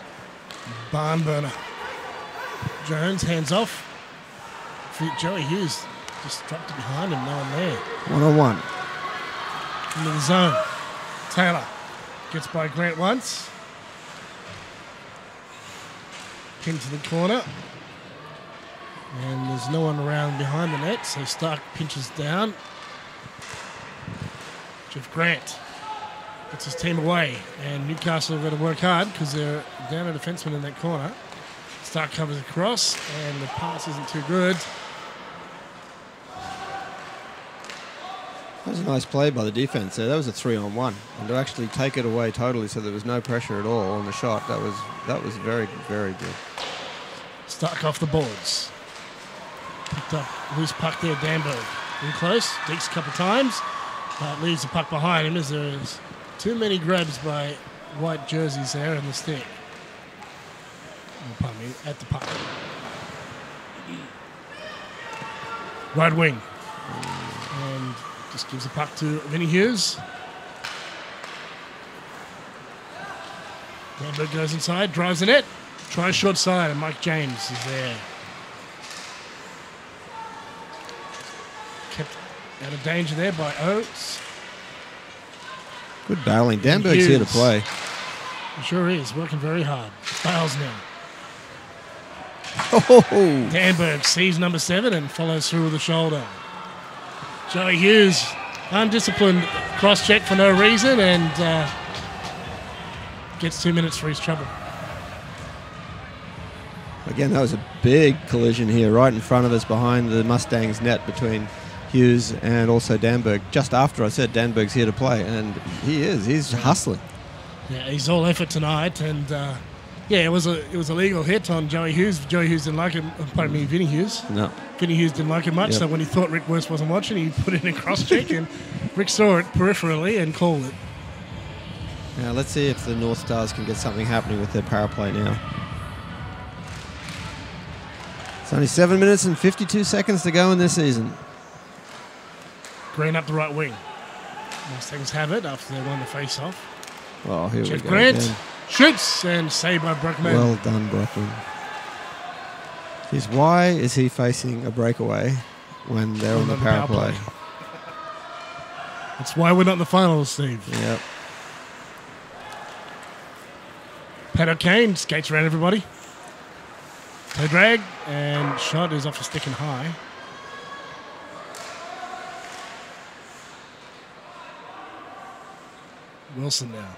Barn burner. Jones, hands off. Joey Hughes just dropped it behind him, no one there. 1-on-1. Into the zone. Taylor gets by Grant once. Pinned to the corner. And there's no one around behind the net, so Stark pinches down. Jeff Grant gets his team away, and Newcastle have got to work hard because they're down a defenseman in that corner. Stark covers across, and the pass isn't too good. That was a nice play by the defense there. That was a 3-on-1, and to actually take it away totally, so there was no pressure at all on the shot. That was very, very good. Stark off the boards. Picked up loose puck there, Danberg. In close, dekes a couple of times. Leaves the puck behind him as there's too many grabs by white jerseys there in the stick. Oh, pardon me, at the puck. Right wing. And just gives the puck to Vinny Hughes. Danberg goes inside, drives the net, tries short side, and Mike James is there. Kept out of danger there by Oates. Good battling. Danberg's here to play. He sure is, working very hard. Bales now. Oh. Danberg sees number 7 and follows through with the shoulder. Joey Hughes, undisciplined cross-check for no reason, and gets 2 minutes for his trouble. Again, that was a big collision here right in front of us behind the Mustangs net between Hughes and also Danberg. Just after I said Danberg's here to play, and he is. He's hustling. Yeah, he's all effort tonight, and it was a legal hit on Joey Hughes. Joey Hughes didn't like it. Pardon me, Vinny Hughes. No. Vinny Hughes didn't like it much, so when he thought Rick Wurst wasn't watching, he put in a cross-check, and Rick saw it peripherally and called it. Now let's see if the North Stars can get something happening with their power play now. It's only 7 minutes and 52 seconds to go in this season. Green up the right wing. Mustangs have it after they won the face-off. Oh, here Jeff we go. Grant again. shoots and saved by Brockman. Well done, Brockman. Jeez, why is he facing a breakaway when they're on the power play? That's why we're not in the finals, Steve. Yep. Pat O'Kane skates around everybody. Toe drag, and shot is off a stick and high. Wilson now.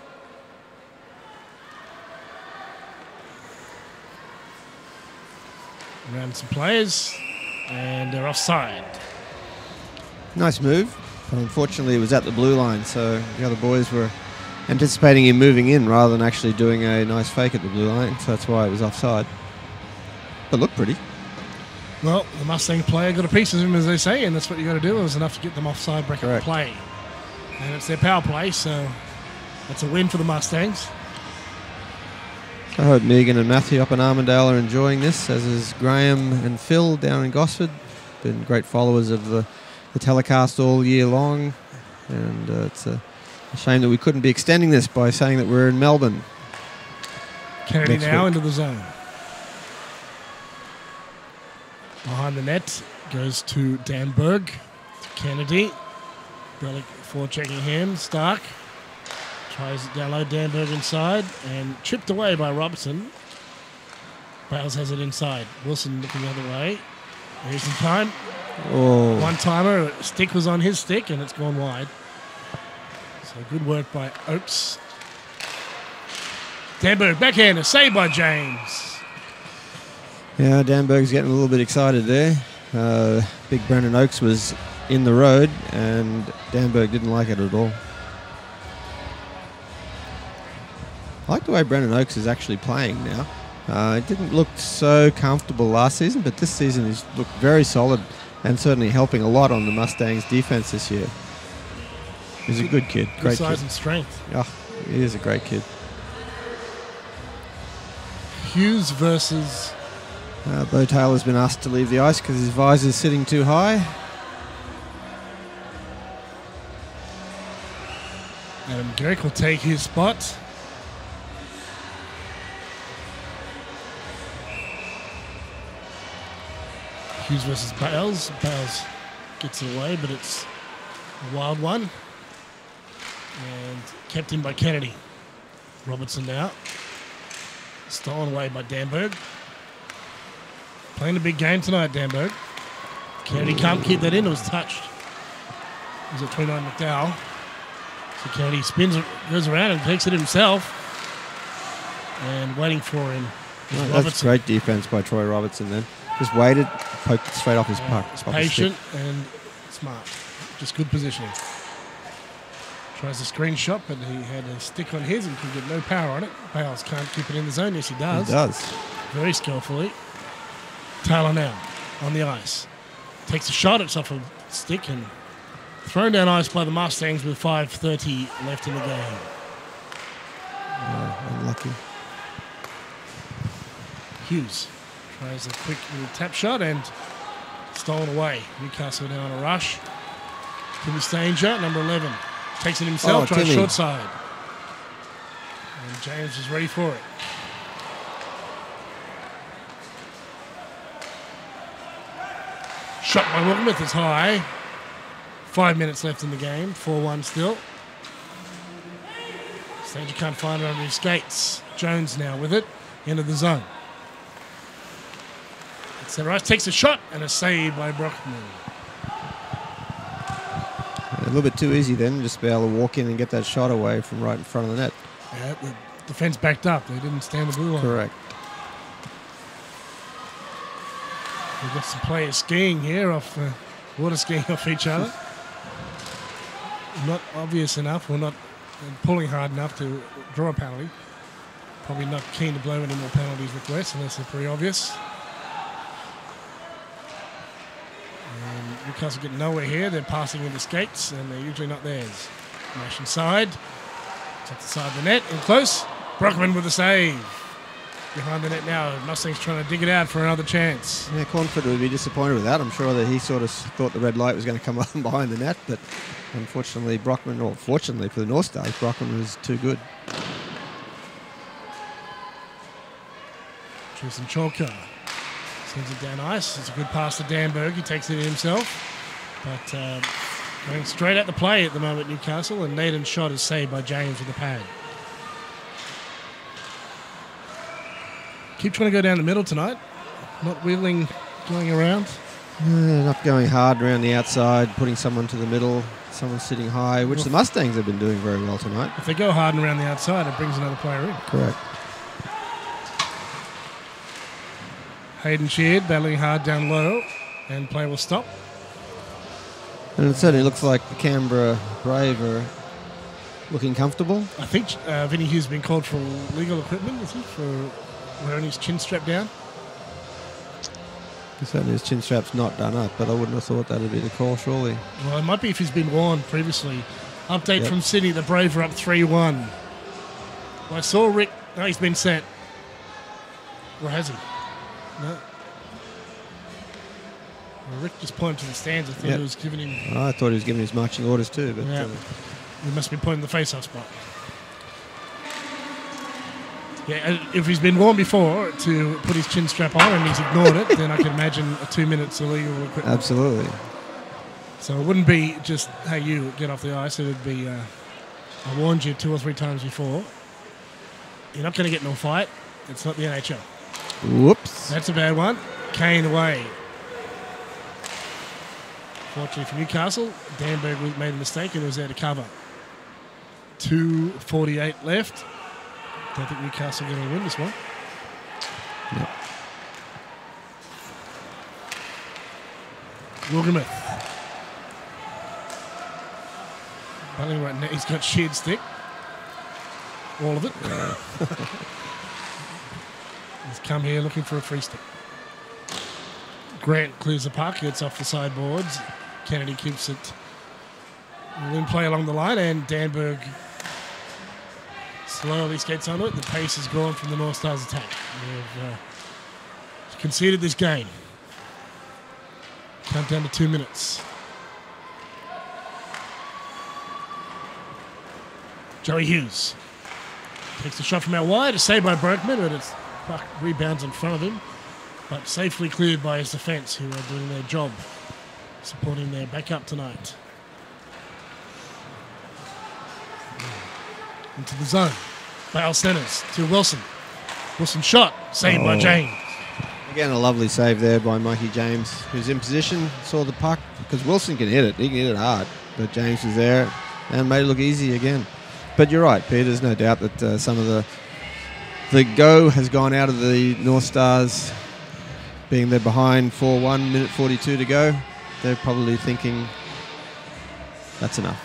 Around some players, and they're offside. Nice move. But unfortunately, it was at the blue line, so the other boys were anticipating him moving in rather than actually doing a nice fake at the blue line, so that's why it was offside. But looked pretty. Well, the Mustang player got a piece of him, as they say, and that's what you got to do. It was enough to get them offside bracket play. And it's their power play, so that's a win for the Mustangs. I hope Megan and Matthew up in Armandale are enjoying this, as is Graham and Phil down in Gosford. Been great followers of the telecast all year long, and it's a shame that we couldn't be extending this by saying that we're in Melbourne. Kennedy now into the zone. Behind the net goes to Danberg, to Kennedy. Bellick forechecking him. Stark tries it down low. Danberg inside and chipped away by Robertson. Bales has it inside. Wilson looking the other way. Here's some time. Oh. One timer. Stick was on his stick and it's gone wide. So good work by Oates. Danberg backhander. Saved by James. Yeah, Danberg's getting a little bit excited there. Big Brendan Oakes was in the road, and Danberg didn't like it at all. I like the way Brendan Oakes is actually playing now. It didn't look so comfortable last season, but this season he's looked very solid and certainly helping a lot on the Mustangs' defense this year. He's a good kid. Great size kid. And strength. Oh, he is a great kid. Hughes versus... Bo Taylor's been asked to leave the ice because his visor's sitting too high. Adam Garrick will take his spot. Hughes versus Bales. Bales gets it away, but it's a wild one. And kept in by Kennedy. Robertson now. Stolen away by Danberg. Playing a big game tonight, Danberg. Kennedy can't keep that in. It was touched. He's at 29 McDowell. So Kennedy spins, goes around and takes it himself. And waiting for him. That's great defense by Troy Robertson then. Just waited, poked it straight off his puck. Patient and smart. Just good positioning. Tries a screen shot, but he had a stick on his and could get no power on it. Bales can't keep it in the zone. Yes, he does. He does. Very skillfully. Taylor now on the ice. Takes a shot. It's off a stick and thrown down ice by the Mustangs with 5:30 left in the game. Unlucky. Hughes tries a quick little tap shot and stolen away. Newcastle now on a rush. Timmy Stanger, number 11. Takes it himself, tries short side. And James is ready for it. Shot by Wilmeth is high. 5 minutes left in the game. 4-1 still. Stanger can't find it under his skates. Jones now with it. Into the zone. Center ice takes a shot and a save by Brockman. A little bit too easy then, just be able to walk in and get that shot away from right in front of the net. Yeah, the defense backed up. They didn't stand the blue line. Correct. We've got some players skiing here, water skiing off each other. Not obvious enough, or not pulling hard enough to draw a penalty. Probably not keen to blow any more penalties requests unless they're pretty obvious. Newcastle getting nowhere here. They're passing into skates, and they're usually not theirs. Nash inside. It's at the side of the net. In close. Brockman with a save. Behind the net now. Mustangs trying to dig it out for another chance. Yeah, Cornford would be disappointed with that. I'm sure that he sort of thought the red light was going to come up behind the net, but unfortunately Brockman, or fortunately for the North Stars, Brockman was too good. Tristan Chalker sends it down ice. It's a good pass to Danberg. He takes it in himself. But going straight at the play at the moment, Newcastle. And Naden's shot is saved by James with the pad. Keep trying to go down the middle tonight. Not wheeling, going around. Not going hard around the outside, putting someone to the middle, someone sitting high, which the Mustangs have been doing very well tonight. If they go hard and around the outside, it brings another player in. Correct. Hayden Sheard battling hard down low, and play will stop. And it certainly looks like the Canberra Brave are looking comfortable. I think Vinny Hughes has been called for legal equipment, is he, for wearing his chin strap down? Certainly his chin strap's not done up, but I wouldn't have thought that would be the call, surely. Well, it might be if he's been worn previously. Update from Sydney, the Brave are up 3-1. Well, I saw Rick... No, he's been sent. Or has he? No. Well, Rick just pointed to the stands. I thought he was giving him... I thought he was giving his marching orders too. But he must be pointing the face-off spot. Yeah, if he's been warned before to put his chin strap on and he's ignored it, then I can imagine 2 minutes illegal equipment. Absolutely. So it wouldn't be just, hey, you, get off the ice. It would be, I warned you 2 or 3 times before. You're not going to get in a fight. It's not the NHL. Whoops. That's a bad one. Kane away. Fortunately for Newcastle, Danberg made a mistake and was there to cover. 2:48 left. Don't think Newcastle are going to win this one. No. Wilgamith. Bunting right now, he's got sheared stick. All of it. He's come here looking for a free stick. Grant clears the puck, gets off the sideboards. Kennedy keeps it in play along the line, and Danberg slowly skates onto it. The pace is gone from the North Stars attack. They've conceded this game. Countdown to 2 minutes. Joey Hughes takes the shot from out wide. A save by Brokeman, but it's puck rebounds in front of him. But safely cleared by his defence, who are doing their job, supporting their backup tonight. Into the zone. Bale centres to Wilson. Wilson shot. Saved by James. Again, a lovely save there by Mikey James, who's in position, saw the puck, because Wilson can hit it. He can hit it hard. But James was there and made it look easy again. But you're right, Peter. There's no doubt that some of the go has gone out of the North Stars, being they're behind 4-1, minute 42 to go. They're probably thinking, that's enough.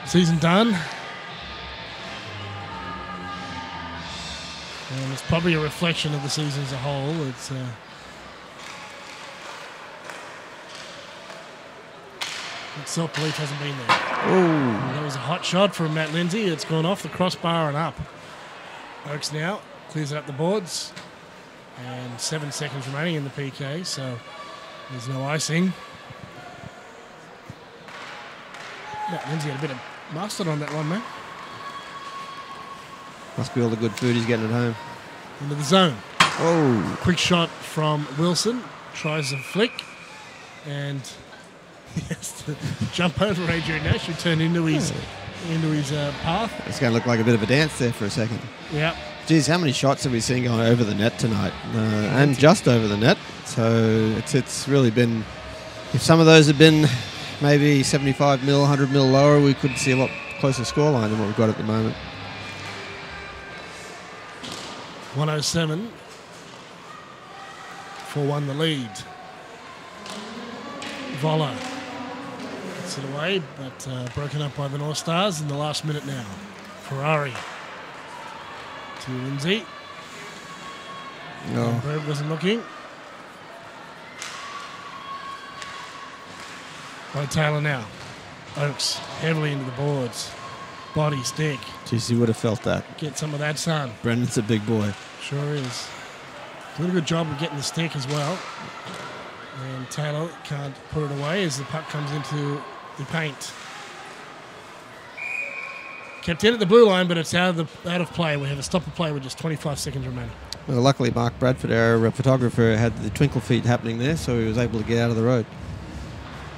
Season done. And it's probably a reflection of the season as a whole. It's self-belief hasn't been there. Oh, That was a hot shot from Matt Lindsay. It's gone off the crossbar and up. Oaks now clears it up the boards. And 7 seconds remaining in the PK, so there's no icing. Matt Lindsay had a bit of mustard on that one, man. must be all the good food he's getting at home. Into the zone. Oh, Quick shot from Wilson. Tries a flick. And he has to jump over Adrian Nash, who turned into his path. it's going to look like a bit of a dance there for a second. Yeah. Geez, how many shots have we seen going over the net tonight? And just over the net. So it's really been, if some of those had been maybe 75 mil, 100 mil lower, we could see a lot closer scoreline than what we've got at the moment. 107. 4-1 the lead. Voller gets it away, but broken up by the North Stars in the last minute now. Ferrari to Lindsay. No. Bird wasn't looking. By Taylor now. Oaks heavily into the boards. Body stick. Geez, he would have felt that. Get some of that, son. Brendan's a big boy. Sure is. Doing a good job of getting the stick as well. And Taylor can't put it away as the puck comes into the paint. Kept in at the blue line, but it's out of play. We have a stop of play with just 25 seconds remaining. Well, luckily, Mark Bradford, our photographer, had the twinkle feet happening there, so he was able to get out of the road.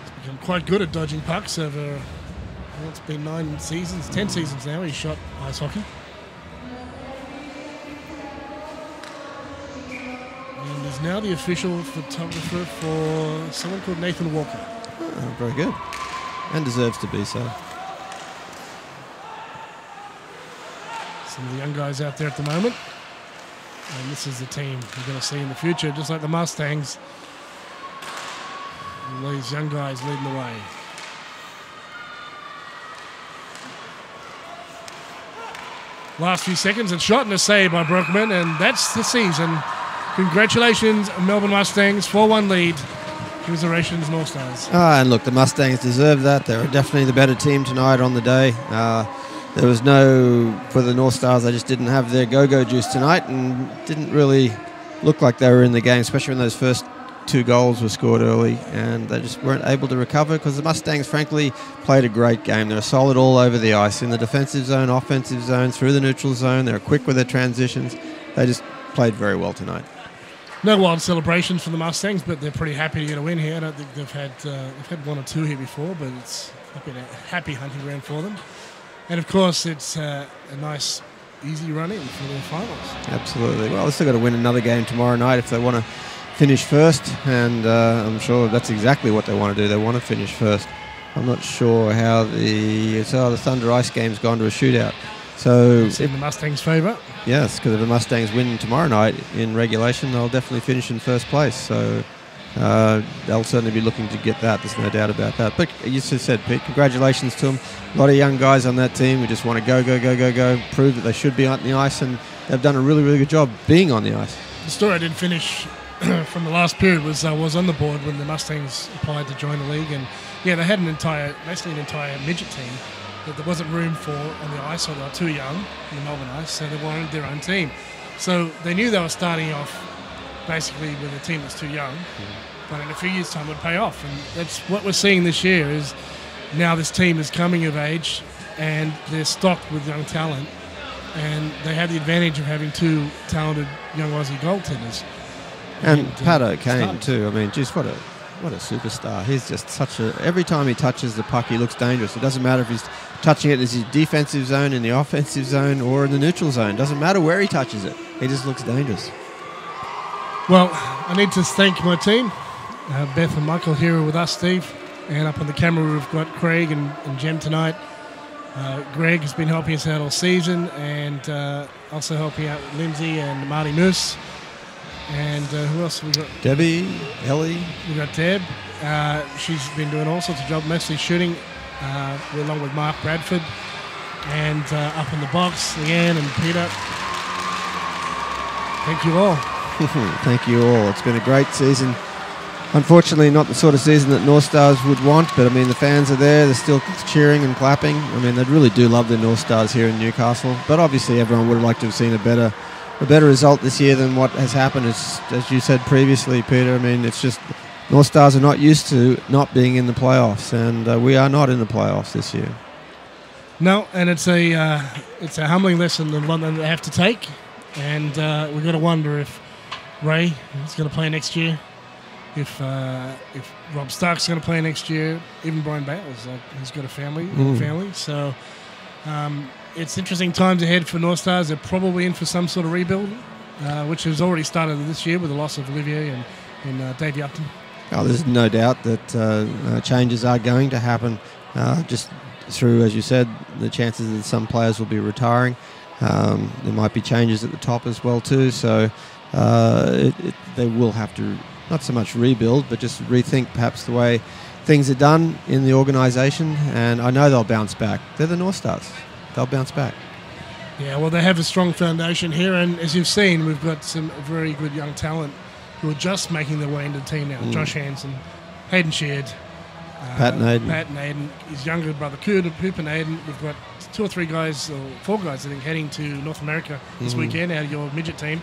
He's become quite good at dodging pucks over, well, it's been 10 seasons now. He's shot ice hockey. And is now the official photographer for someone called Nathan Walker. Oh, very good. And deserves to be so. Some of the young guys out there at the moment. And this is the team we're going to see in the future, just like the Mustangs. And these young guys leading the way. Last few seconds, and shot and a save by Brookman, and that's the season. Congratulations, Melbourne Mustangs, 4-1 lead. Commiserations, North Stars. And look, the Mustangs deserve that. They were definitely the better team tonight on the day. There was for the North Stars, they just didn't have their go-go juice tonight and didn't really look like they were in the game, especially when those first 2 goals were scored early, and they just weren't able to recover because the Mustangs, frankly, played a great game. They were solid all over the ice, in the defensive zone, offensive zone, through the neutral zone. They were quick with their transitions. They just played very well tonight. No wild celebrations for the Mustangs, but they're pretty happy to get a win here. I don't think they've had 1 or 2 here before, but it's been a happy hunting ground for them. And of course, it's a nice, easy run in for their finals. Absolutely. Well, they've still got to win another game tomorrow night if they want to finish first, and I'm sure that's exactly what they want to do. They want to finish first. I'm not sure how the Thunder Ice game's gone to a shootout. So it's in the Mustangs' favour. Yes, because if the Mustangs win tomorrow night in regulation, they'll definitely finish in first place. So they'll certainly be looking to get that. There's no doubt about that. But you just said, Pete, congratulations to them. A lot of young guys on that team who just want to go, prove that they should be on the ice, and they've done a really, really good job being on the ice. The story I didn't finish from the last period was on the board when the Mustangs applied to join the league, and yeah, they had basically an entire midget team that there wasn't room for on the ice, or they were too young in the Melbourne ice, so they wanted their own team. So they knew they were starting off basically with a team that's too young, but in a few years' time it would pay off, and that's what we're seeing this year. Is now this team is coming of age, and they're stocked with young talent, and they have the advantage of having two talented young Aussie goaltenders. And Pat O'Kane stars. too. I mean, just what a superstar. He's just such a... Every time he touches the puck, he looks dangerous. It doesn't matter if he's touching it in his defensive zone, in the offensive zone, or in the neutral zone. Doesn't matter where he touches it. He just looks dangerous. Well, I need to thank my team. Beth and Michael here are with us, Steve. And up on the camera, we've got Craig and Jem tonight. Greg has been helping us out all season, and also helping out Lindsay and Marty Moose. And who else have we got? Debbie, Ellie. We've got Deb. She's been doing all sorts of jobs, mostly shooting, along with Mark Bradford. And up in the box, Leanne and Peter. Thank you all. Thank you all. It's been a great season. Unfortunately, not the sort of season that North Stars would want, but I mean, the fans are there. They're still cheering and clapping. I mean, they really do love the North Stars here in Newcastle. But obviously, everyone would have liked to have seen a better result this year than what has happened. As you said previously, Peter, I mean, it's just North Stars are not used to not being in the playoffs, and we are not in the playoffs this year. No, and it's a humbling lesson and one that they have to take. And we've got to wonder if Ray is going to play next year, if Rob Stark's going to play next year, even Brian Bales, he's got a family. So it's interesting times ahead for North Stars. They're probably in for some sort of rebuild, which has already started this year with the loss of Olivier and Dave Upton. Oh, there's no doubt that changes are going to happen just through, as you said, the chances that some players will be retiring. There might be changes at the top as well too, so they will have to not so much rebuild, but just rethink perhaps the way things are done in the organisation, and I know they'll bounce back. They're the North Stars. They'll bounce back. Yeah, well, they have a strong foundation here, and as you've seen, we've got some very good young talent who are just making their way into the team now. Josh Hansen, Hayden Sheard, Pat Naden. His younger brother, Cooper Naden. We've got 2 or 3 guys, or 4 guys, I think, heading to North America this weekend out of your midget team.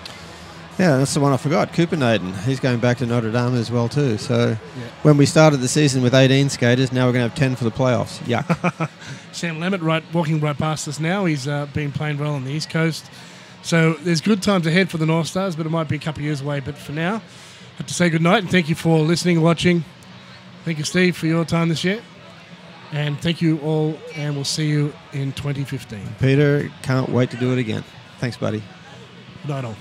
Yeah, that's the one I forgot. Cooper Naden. He's going back to Notre Dame as well too. So when we started the season with 18 skaters, now we're going to have 10 for the playoffs. Yuck. Sam Lemmett walking right past us now. He's been playing well on the East Coast. So there's good times ahead for the North Stars, but it might be a couple of years away. But for now, I have to say good night and thank you for listening and watching. Thank you, Steve, for your time this year. And thank you all, and we'll see you in 2015. Peter, can't wait to do it again. Thanks, buddy. Good night all.